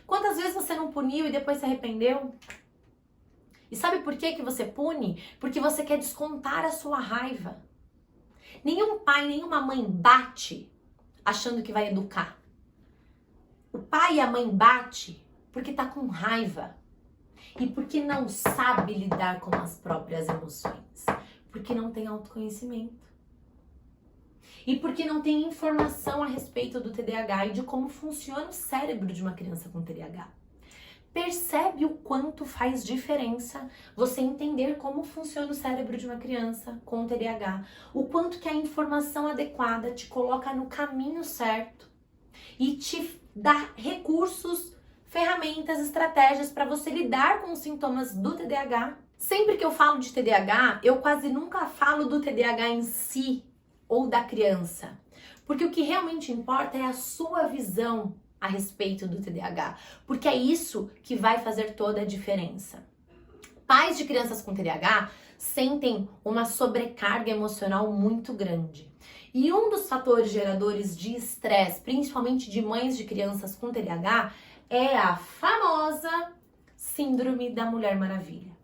Quantas vezes você não puniu e depois se arrependeu? E sabe por que você pune? Porque você quer descontar a sua raiva. Nenhum pai, nenhuma mãe bate achando que vai educar. O pai e a mãe bate porque tá com raiva. E porque não sabe lidar com as próprias emoções. Porque não tem autoconhecimento. E porque não tem informação a respeito do TDAH e de como funciona o cérebro de uma criança com TDAH. Percebe o quanto faz diferença você entender como funciona o cérebro de uma criança com TDAH. O quanto que a informação adequada te coloca no caminho certo e te dá recursos, ferramentas, estratégias para você lidar com os sintomas do TDAH. Sempre que eu falo de TDAH, eu quase nunca falo do TDAH em si ou da criança. Porque o que realmente importa é a sua visão a respeito do TDAH, porque é isso que vai fazer toda a diferença. Pais de crianças com TDAH sentem uma sobrecarga emocional muito grande. E um dos fatores geradores de estresse, principalmente de mães de crianças com TDAH, é a famosa Síndrome da Mulher Maravilha.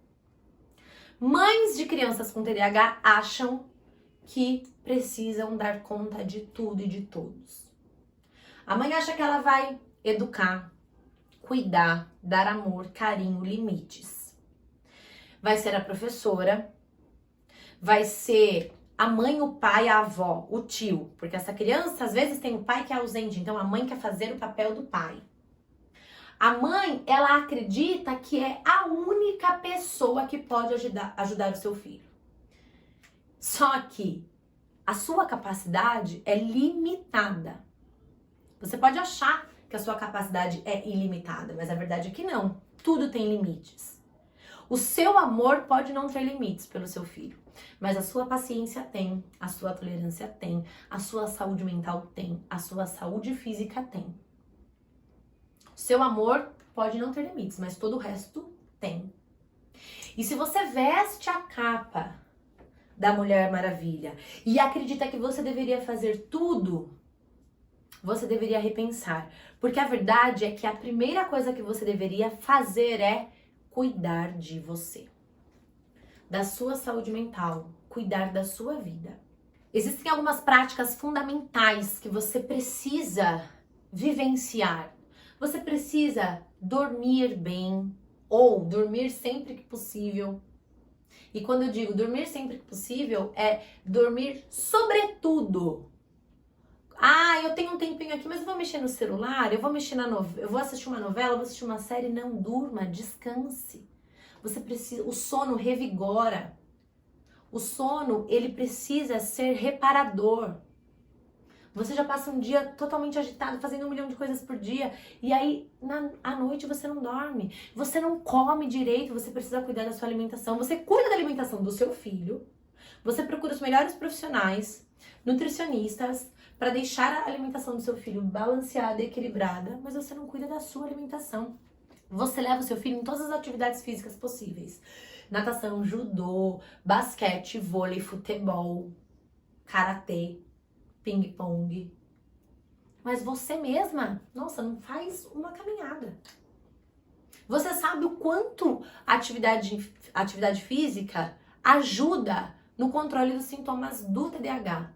Mães de crianças com TDAH acham que precisam dar conta de tudo e de todos. A mãe acha que ela vai educar, cuidar, dar amor, carinho, limites. Vai ser a professora, vai ser a mãe, o pai, a avó, o tio. Porque essa criança, às vezes, tem o pai que é ausente, então a mãe quer fazer o papel do pai. A mãe, ela acredita que é a única pessoa que pode ajudar o seu filho. Só que a sua capacidade é limitada. Você pode achar que a sua capacidade é ilimitada, mas a verdade é que não. Tudo tem limites. O seu amor pode não ter limites pelo seu filho, mas a sua paciência tem, a sua tolerância tem, a sua saúde mental tem, a sua saúde física tem. O seu amor pode não ter limites, mas todo o resto tem. E se você veste a capa da Mulher Maravilha e acredita que você deveria fazer tudo, você deveria repensar. Porque a verdade é que a primeira coisa que você deveria fazer é cuidar de você, da sua saúde mental, cuidar da sua vida. Existem algumas práticas fundamentais que você precisa vivenciar. Você precisa dormir bem ou dormir sempre que possível. E quando eu digo dormir sempre que possível, é dormir sobretudo. Ah, eu tenho um tempinho aqui, mas eu vou mexer no celular, eu vou mexer eu vou assistir uma novela, eu vou assistir uma série. Não durma, descanse. Você precisa, o sono revigora. O sono, ele precisa ser reparador. Você já passa um dia totalmente agitado, fazendo 1 milhão de coisas por dia, e aí à noite você não dorme, você não come direito, você precisa cuidar da sua alimentação, você cuida da alimentação do seu filho, você procura os melhores profissionais, nutricionistas, para deixar a alimentação do seu filho balanceada e equilibrada, mas você não cuida da sua alimentação. Você leva o seu filho em todas as atividades físicas possíveis. Natação, judô, basquete, vôlei, futebol, karatê, ping-pong. Mas você mesma, nossa, não faz uma caminhada. Você sabe o quanto a atividade física ajuda no controle dos sintomas do TDAH.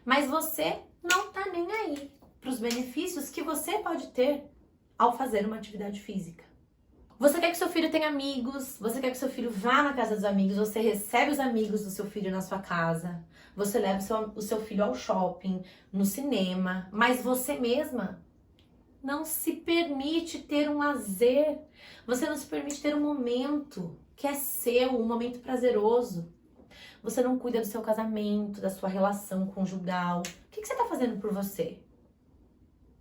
Mas você não tá nem aí para os benefícios que você pode ter ao fazer uma atividade física. Você quer que seu filho tenha amigos, você quer que seu filho vá na casa dos amigos, você recebe os amigos do seu filho na sua casa, você leva o seu filho ao shopping, no cinema, mas você mesma não se permite ter um lazer, você não se permite ter um momento que é seu, um momento prazeroso. Você não cuida do seu casamento, da sua relação conjugal. O que você está fazendo por você?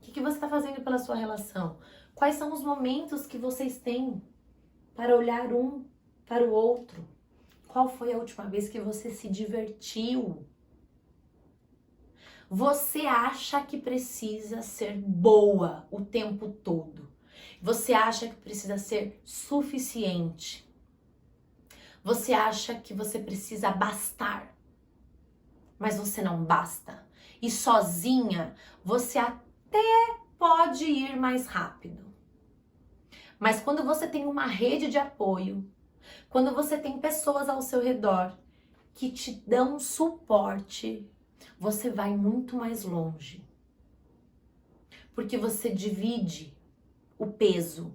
O que você está fazendo pela sua relação? Quais são os momentos que vocês têm para olhar um para o outro? Qual foi a última vez que você se divertiu? Você acha que precisa ser boa o tempo todo. Você acha que precisa ser suficiente. Você acha que você precisa bastar. Mas você não basta. E sozinha, você até pode ir mais rápido. Mas quando você tem uma rede de apoio, quando você tem pessoas ao seu redor que te dão suporte, você vai muito mais longe. Porque você divide o peso.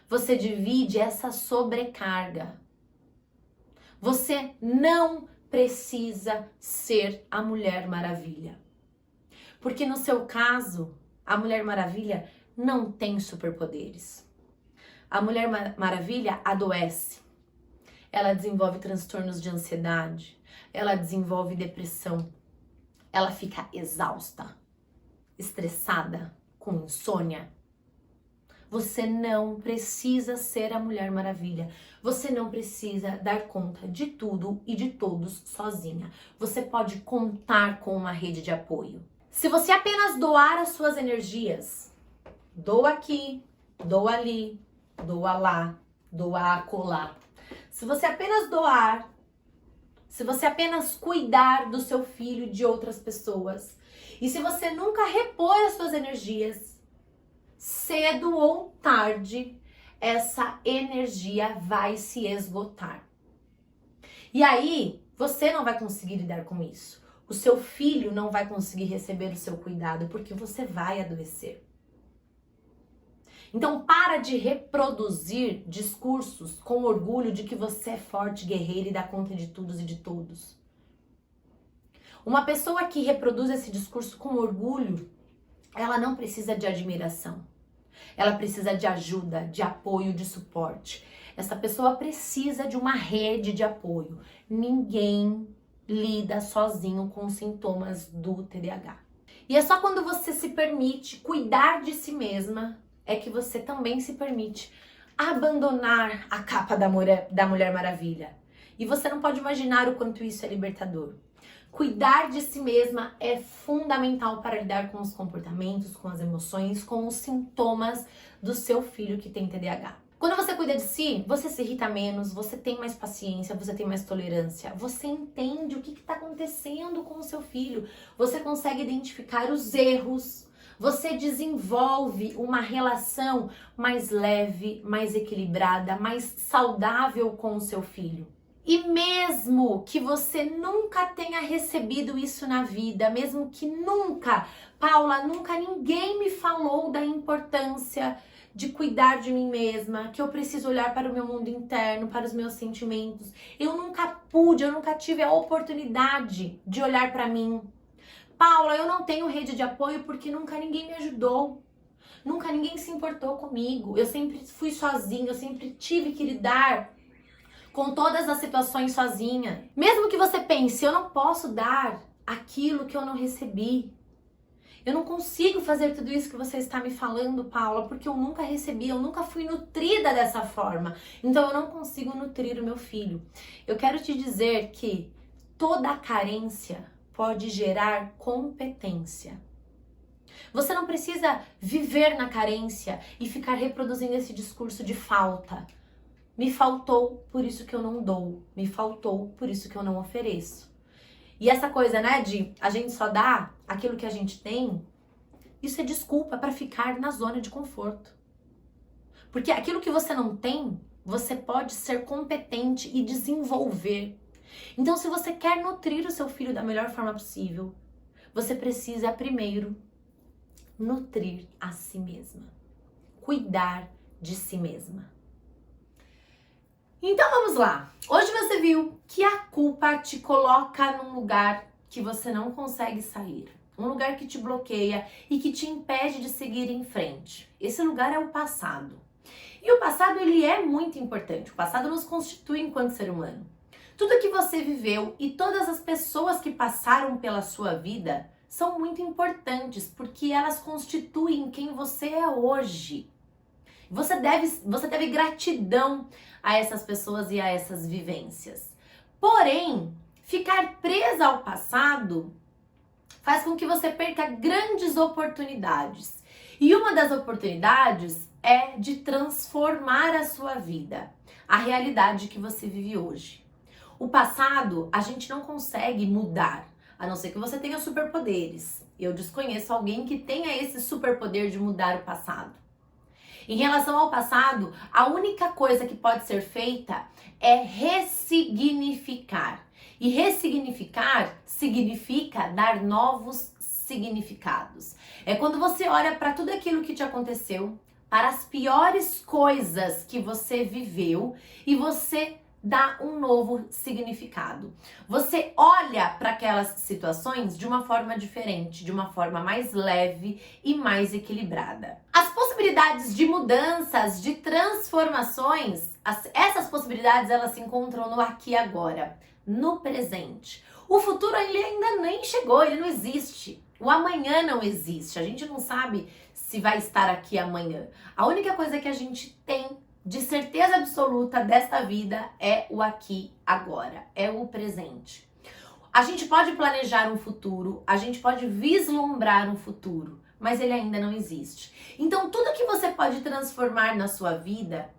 Você divide essa sobrecarga. Você não precisa ser a Mulher Maravilha. Porque no seu caso, a Mulher Maravilha não tem superpoderes. A Mulher Maravilha adoece. Ela desenvolve transtornos de ansiedade. Ela desenvolve depressão. Ela fica exausta, estressada, com insônia. Você não precisa ser a Mulher Maravilha. Você não precisa dar conta de tudo e de todos sozinha. Você pode contar com uma rede de apoio. Se você apenas doar as suas energias, doa aqui, doa ali, doa lá, doa acolá. Se você apenas doar, se você apenas cuidar do seu filho e de outras pessoas, e se você nunca repõe as suas energias, cedo ou tarde, essa energia vai se esgotar. E aí, você não vai conseguir lidar com isso. O seu filho não vai conseguir receber o seu cuidado, porque você vai adoecer. Então, para de reproduzir discursos com orgulho de que você é forte, guerreira e dá conta de tudo e de todos. Uma pessoa que reproduz esse discurso com orgulho, ela não precisa de admiração. Ela precisa de ajuda, de apoio, de suporte. Essa pessoa precisa de uma rede de apoio. Ninguém lida sozinho com os sintomas do TDAH. E é só quando você se permite cuidar de si mesma é que você também se permite abandonar a capa da Mulher Maravilha. E você não pode imaginar o quanto isso é libertador. Cuidar de si mesma é fundamental para lidar com os comportamentos, com as emoções, com os sintomas do seu filho que tem TDAH. Quando você cuida de si, você se irrita menos, você tem mais paciência, você tem mais tolerância, você entende o que está acontecendo com o seu filho, você consegue identificar os erros, você desenvolve uma relação mais leve, mais equilibrada, mais saudável com o seu filho. E mesmo que você nunca tenha recebido isso na vida, mesmo que nunca, Paula, nunca ninguém me falou da importância de cuidar de mim mesma, que eu preciso olhar para o meu mundo interno, para os meus sentimentos. Eu nunca tive a oportunidade de olhar para mim. Paula, eu não tenho rede de apoio porque nunca ninguém me ajudou. Nunca ninguém se importou comigo. Eu sempre fui sozinha, eu sempre tive que lidar com todas as situações sozinha. Mesmo que você pense, eu não posso dar aquilo que eu não recebi. Eu não consigo fazer tudo isso que você está me falando, Paula, porque eu nunca recebi, eu nunca fui nutrida dessa forma. Então eu não consigo nutrir o meu filho. Eu quero te dizer que toda carência pode gerar competência. Você não precisa viver na carência e ficar reproduzindo esse discurso de falta. Me faltou, por isso que eu não dou. Me faltou, por isso que eu não ofereço. E essa coisa, né, de a gente só dá aquilo que a gente tem, isso é desculpa para ficar na zona de conforto. Porque aquilo que você não tem, você pode ser competente e desenvolver. Então, se você quer nutrir o seu filho da melhor forma possível, você precisa primeiro nutrir a si mesma. Cuidar de si mesma. Então vamos lá. Hoje você viu que a culpa te coloca num lugar que você não consegue sair. Um lugar que te bloqueia e que te impede de seguir em frente. Esse lugar é o passado. E o passado, ele é muito importante. O passado nos constitui enquanto ser humano. Tudo que você viveu e todas as pessoas que passaram pela sua vida são muito importantes porque elas constituem quem você é hoje. Você deve gratidão a essas pessoas e a essas vivências. Porém, ficar presa ao passado faz com que você perca grandes oportunidades. E uma das oportunidades é de transformar a sua vida, a realidade que você vive hoje. O passado a gente não consegue mudar, a não ser que você tenha superpoderes. Eu desconheço alguém que tenha esse superpoder de mudar o passado. Em relação ao passado, a única coisa que pode ser feita é ressignificar. E ressignificar significa dar novos significados. É quando você olha para tudo aquilo que te aconteceu, para as piores coisas que você viveu e você dá um novo significado. Você olha para aquelas situações de uma forma diferente, de uma forma mais leve e mais equilibrada. As possibilidades de mudanças, de transformações, essas possibilidades elas se encontram no aqui e agora, no presente. O futuro ele ainda nem chegou, ele não existe. O amanhã não existe. A gente não sabe se vai estar aqui amanhã. A única coisa que a gente tem de certeza absoluta desta vida é o aqui, agora, é o presente. A gente pode planejar um futuro, a gente pode vislumbrar um futuro, mas ele ainda não existe. Então, tudo que você pode transformar na sua vida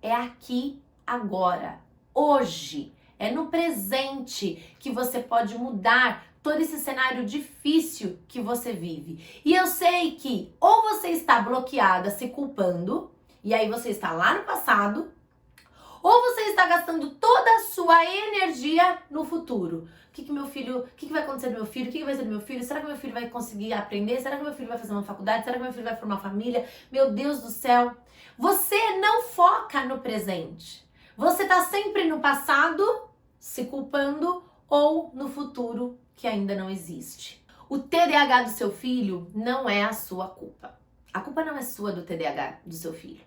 é aqui, agora, hoje. É no presente que você pode mudar todo esse cenário difícil que você vive. E eu sei que ou você está bloqueada se culpando, e aí você está lá no passado, ou você está gastando toda a sua energia no futuro. O que vai acontecer do meu filho? O que vai ser do meu filho? Será que meu filho vai conseguir aprender? Será que meu filho vai fazer uma faculdade? Será que meu filho vai formar família? Meu Deus do céu! Você não foca no presente. Você está sempre no passado, se culpando, ou no futuro que ainda não existe. O TDAH do seu filho não é a sua culpa. A culpa não é sua do TDAH do seu filho.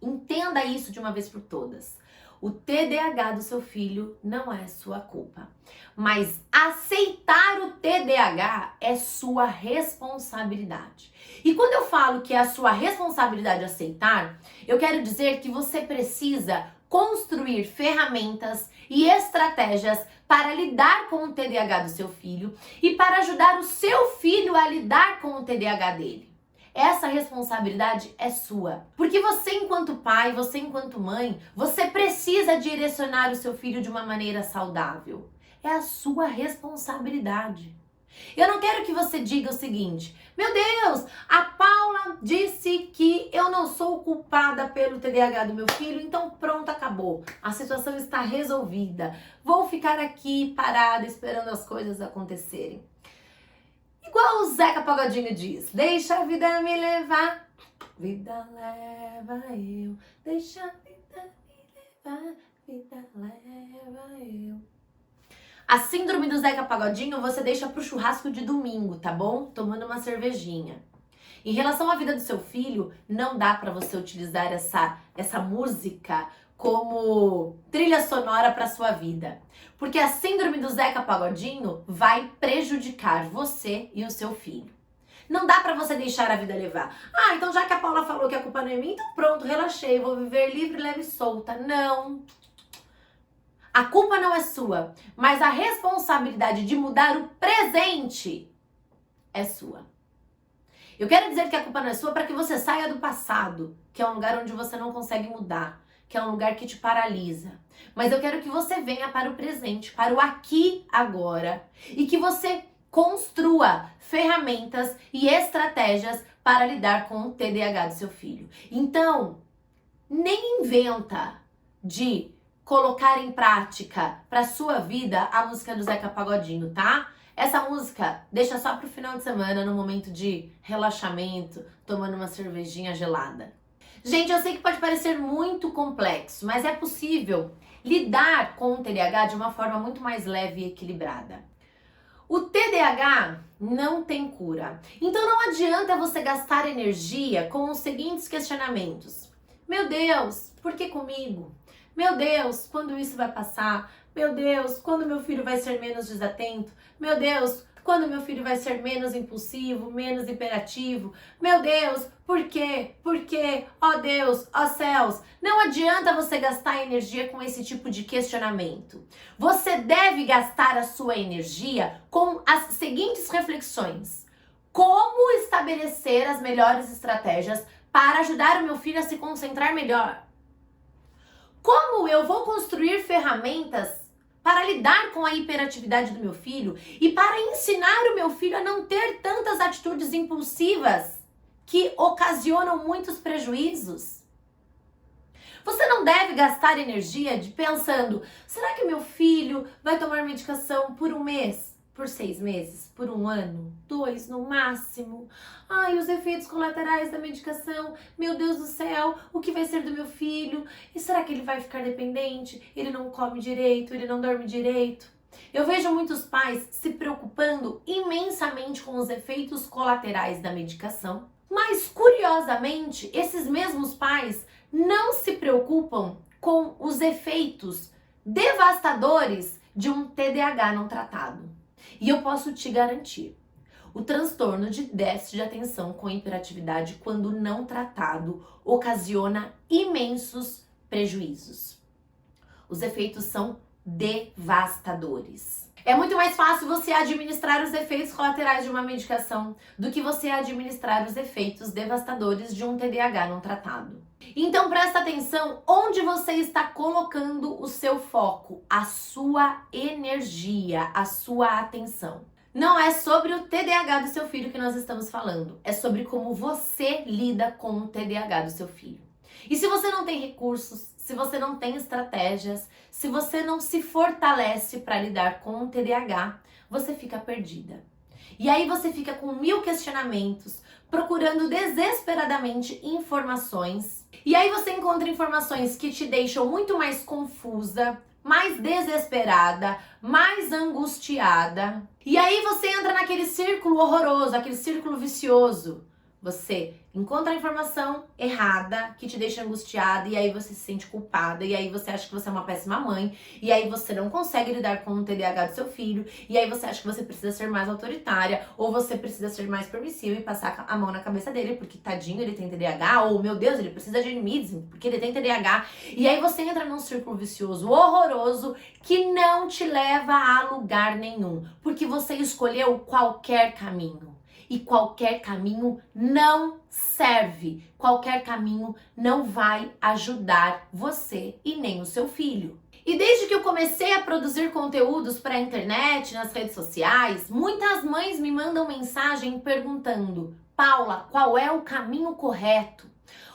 Entenda isso de uma vez por todas. O TDAH do seu filho não é sua culpa. Mas aceitar o TDAH é sua responsabilidade. E quando eu falo que é a sua responsabilidade aceitar, eu quero dizer que você precisa construir ferramentas e estratégias para lidar com o TDAH do seu filho e para ajudar o seu filho a lidar com o TDAH dele. Essa responsabilidade é sua. Porque você, enquanto pai, você, enquanto mãe, você precisa direcionar o seu filho de uma maneira saudável. É a sua responsabilidade. Eu não quero que você diga o seguinte: meu Deus, a Paula disse que eu não sou culpada pelo TDAH do meu filho, então pronto, acabou. A situação está resolvida. Vou ficar aqui parada esperando as coisas acontecerem. Igual o Zeca Pagodinho diz: deixa a vida me levar, vida leva eu. Deixa a vida me levar, vida leva eu. A síndrome do Zeca Pagodinho você deixa pro churrasco de domingo, tá bom? Tomando uma cervejinha. Em relação à vida do seu filho, não dá pra você utilizar essa música como trilha sonora para sua vida. Porque a síndrome do Zeca Pagodinho vai prejudicar você e o seu filho. Não dá pra você deixar a vida levar. Ah, então já que a Paula falou que a culpa não é minha, então pronto, relaxei, vou viver livre, leve e solta. Não. A culpa não é sua, mas a responsabilidade de mudar o presente é sua. Eu quero dizer que a culpa não é sua para que você saia do passado, que é um lugar onde você não consegue mudar, que é um lugar que te paralisa. Mas eu quero que você venha para o presente, para o aqui, agora, e que você construa ferramentas e estratégias para lidar com o TDAH do seu filho. Então, nem inventa de colocar em prática para sua vida a música do Zeca Pagodinho, tá? Essa música deixa só pro final de semana, no momento de relaxamento, tomando uma cervejinha gelada. Gente, eu sei que pode parecer muito complexo, mas é possível lidar com o TDAH de uma forma muito mais leve e equilibrada. O TDAH não tem cura. Então não adianta você gastar energia com os seguintes questionamentos. Meu Deus, por que comigo? Meu Deus, quando isso vai passar? Meu Deus, quando meu filho vai ser menos desatento? Meu Deus, quando meu filho vai ser menos impulsivo, menos hiperativo? Meu Deus, por quê? Por quê? Ó Deus, ó céus. Não adianta você gastar energia com esse tipo de questionamento. Você deve gastar a sua energia com as seguintes reflexões. Como estabelecer as melhores estratégias para ajudar o meu filho a se concentrar melhor? Como eu vou construir ferramentas para lidar com a hiperatividade do meu filho e para ensinar o meu filho a não ter tantas atitudes impulsivas que ocasionam muitos prejuízos? Você não deve gastar energia pensando, será que meu filho vai tomar medicação por um mês? Por 6 meses? Por um ano? 2 no máximo? Ai, os efeitos colaterais da medicação, meu Deus do céu, o que vai ser do meu filho? E será que ele vai ficar dependente? Ele não come direito, ele não dorme direito? Eu vejo muitos pais se preocupando imensamente com os efeitos colaterais da medicação, mas curiosamente, esses mesmos pais não se preocupam com os efeitos devastadores de um TDAH não tratado. E eu posso te garantir, o transtorno de déficit de atenção com hiperatividade, quando não tratado, ocasiona imensos prejuízos. Os efeitos são devastadores. É muito mais fácil você administrar os efeitos colaterais de uma medicação do que você administrar os efeitos devastadores de um TDAH não tratado. Então presta atenção onde você está colocando o seu foco, a sua energia, a sua atenção. Não é sobre o TDAH do seu filho que nós estamos falando, é sobre como você lida com o TDAH do seu filho. E se você não tem recursos, se você não tem estratégias, se você não se fortalece para lidar com o TDAH, você fica perdida. E aí você fica com 1000 questionamentos, procurando desesperadamente informações. E aí você encontra informações que te deixam muito mais confusa, mais desesperada, mais angustiada. E aí você entra naquele círculo horroroso, aquele círculo vicioso. Você encontra a informação errada que te deixa angustiada e aí você se sente culpada e aí você acha que você é uma péssima mãe e aí você não consegue lidar com o TDAH do seu filho e aí você acha que você precisa ser mais autoritária ou você precisa ser mais permissiva e passar a mão na cabeça dele porque tadinho, ele tem TDAH ou meu Deus, ele precisa de limites porque ele tem TDAH e aí você entra num círculo vicioso horroroso que não te leva a lugar nenhum porque você escolheu qualquer caminho. E qualquer caminho não serve, qualquer caminho não vai ajudar você e nem o seu filho. E desde que eu comecei a produzir conteúdos para a internet, nas redes sociais, muitas mães me mandam mensagem perguntando: Paula, qual é o caminho correto?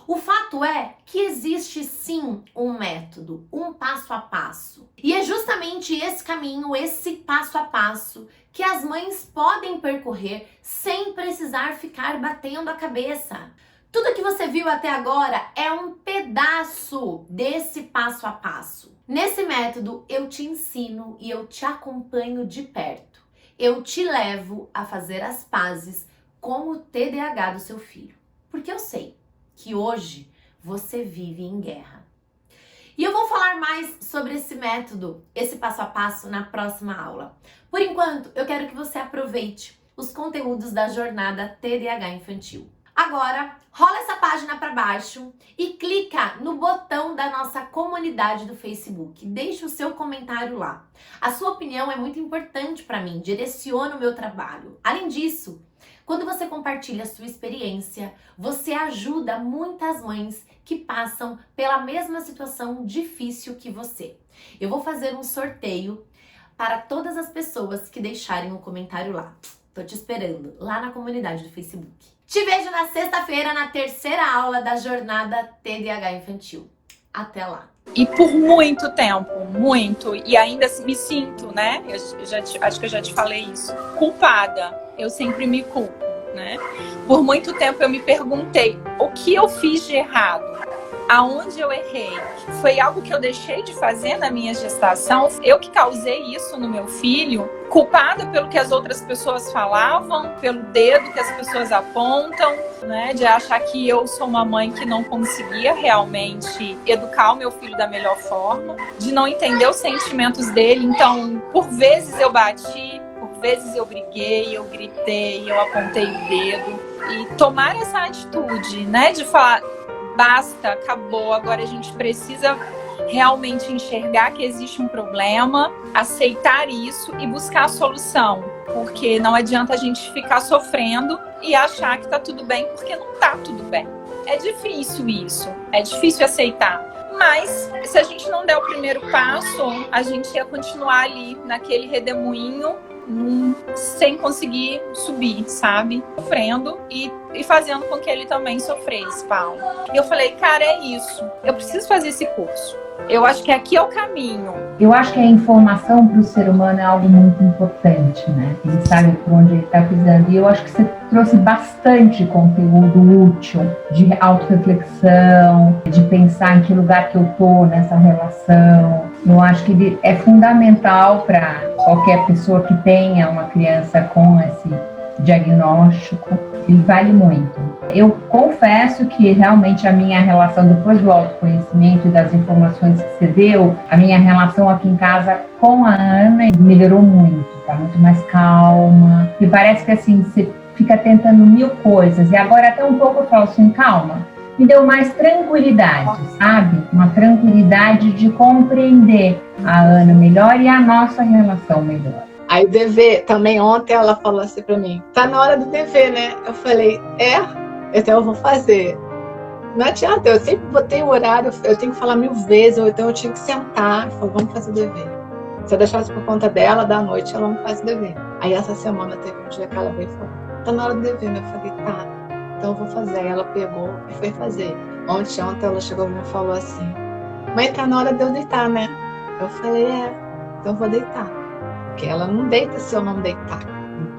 O fato é que existe sim um método, um passo a passo. E é justamente esse caminho, esse passo a passo, que as mães podem percorrer sem precisar ficar batendo a cabeça. Tudo que você viu até agora é um pedaço desse passo a passo. Nesse método, eu te ensino e eu te acompanho de perto. Eu te levo a fazer as pazes com o TDAH do seu filho. Porque eu sei que hoje você vive em guerra. E eu vou falar mais sobre esse método, esse passo a passo na próxima aula. Por enquanto, eu quero que você aproveite os conteúdos da jornada TDAH infantil. Agora, rola essa página para baixo e clica no botão da nossa comunidade do Facebook. Deixa o seu comentário lá. A sua opinião é muito importante para mim, direciona o meu trabalho. Além disso, quando você compartilha a sua experiência, você ajuda muitas mães que passam pela mesma situação difícil que você. Eu vou fazer um sorteio para todas as pessoas que deixarem um comentário lá. Tô te esperando lá na comunidade do Facebook. Te vejo na sexta-feira na terceira aula da jornada TDAH infantil. Até lá! E por muito tempo, e ainda me sinto, né? Acho que eu já te falei isso, culpada. Eu sempre me culpo, né? Por muito tempo eu me perguntei o que eu fiz de errado, aonde eu errei. Foi algo que eu deixei de fazer na minha gestação, eu que causei isso no meu filho, culpada pelo que as outras pessoas falavam, pelo dedo que as pessoas apontam, né? De achar que eu sou uma mãe que não conseguia realmente educar o meu filho da melhor forma, de não entender os sentimentos dele. Então, por vezes eu bati, por vezes eu briguei, eu gritei, eu apontei o dedo. E tomar essa atitude, né? De falar, basta, acabou, agora a gente precisa realmente enxergar que existe um problema, aceitar isso e buscar a solução. Porque não adianta a gente ficar sofrendo e achar que tá tudo bem, porque não tá tudo bem. É difícil isso, é difícil aceitar. Mas, se a gente não der o primeiro passo, a gente ia continuar ali, naquele redemoinho, sem conseguir subir, sabe? Sofrendo e fazendo com que ele também sofresse, Paulo. E eu falei, cara, é isso. Eu preciso fazer esse curso. Eu acho que aqui é o caminho. Eu acho que a informação para o ser humano é algo muito importante, né? Ele sabe por onde ele está pisando. E eu acho que você trouxe bastante conteúdo útil de autorreflexão, de pensar em que lugar que eu estou nessa relação. Eu acho que ele é fundamental para qualquer pessoa que tenha uma criança com esse diagnóstico. Ele vale muito. Eu confesso que realmente a minha relação, depois do autoconhecimento e das informações que você deu, a minha relação aqui em casa com a Ana melhorou muito, tá muito mais calma. E parece que assim, você fica tentando 1000 coisas, e agora até um pouco eu falo assim, calma, me deu mais tranquilidade, sabe? Uma tranquilidade de compreender a Ana melhor e a nossa relação melhor. Aí o dever, também ontem ela falou assim pra mim, tá na hora do dever, né? Eu falei, então eu vou fazer. Não adianta, eu sempre botei o horário, eu tenho que falar 1000 vezes, ou então eu tinha que sentar e falar, vamos fazer o dever. Se eu deixasse por conta dela, da noite ela não faz o dever. Aí essa semana teve um dia que ela veio e falou, tá na hora do dever, né? Eu falei, tá, então eu vou fazer. Aí ela pegou e foi fazer. Ontem ela chegou e me falou assim, mãe, tá na hora de eu deitar, né? Eu falei, então eu vou deitar. Porque ela não deita se eu não deitar.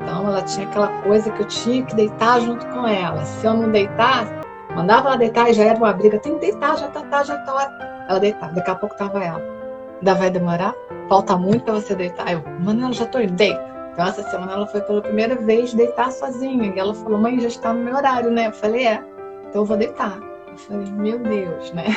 Então ela tinha aquela coisa que eu tinha que deitar junto com ela. Se eu não deitasse, mandava ela deitar e já era uma briga. Tem que deitar, já tá hora. Ela deitava, daqui a pouco tava ela. Ainda vai demorar? Falta muito pra você deitar. Eu, Manuela, já tô indo, deita. Então essa semana ela foi pela primeira vez deitar sozinha. E ela falou, mãe, já está no meu horário, né? Eu falei, então eu vou deitar. Eu falei, meu Deus, né?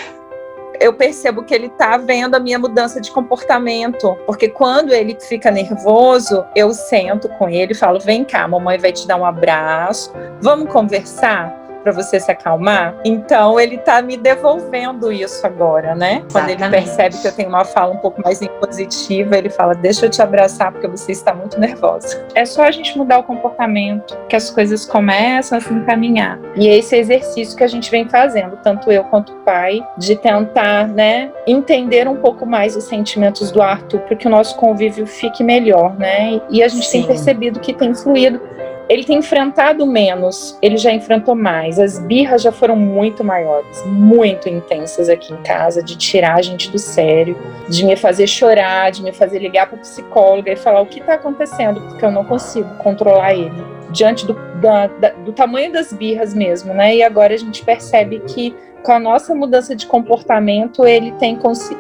Eu percebo que ele tá vendo a minha mudança de comportamento, porque quando ele fica nervoso, eu sento com ele e falo, vem cá, mamãe vai te dar um abraço, vamos conversar para você se acalmar? Então ele tá me devolvendo isso agora, né? Quando ele percebe que eu tenho uma fala um pouco mais impositiva, ele fala, deixa eu te abraçar porque você está muito nervosa. É só a gente mudar o comportamento que as coisas começam a se encaminhar. E esse exercício que a gente vem fazendo, tanto eu quanto o pai, de tentar, né, entender um pouco mais os sentimentos do Arthur para que o nosso convívio fique melhor, né? E a gente tem percebido que tem fluído. Ele tem enfrentado menos, ele já enfrentou mais. As birras já foram muito maiores, muito intensas aqui em casa, de tirar a gente do sério, de me fazer chorar, de me fazer ligar para o psicólogo e falar o que está acontecendo, porque eu não consigo controlar ele, diante do tamanho das birras mesmo, né? E agora a gente percebe que com a nossa mudança de comportamento,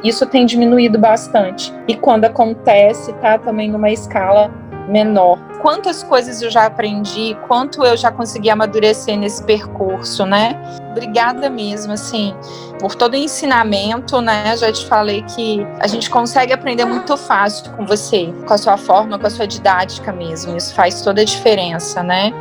isso tem diminuído bastante. E quando acontece, tá também numa escala menor. Quantas coisas eu já aprendi, quanto eu já consegui amadurecer nesse percurso, né? Obrigada mesmo, assim, por todo o ensinamento, né? Já te falei que a gente consegue aprender muito fácil com você, com a sua forma, com a sua didática mesmo. Isso faz toda a diferença, né?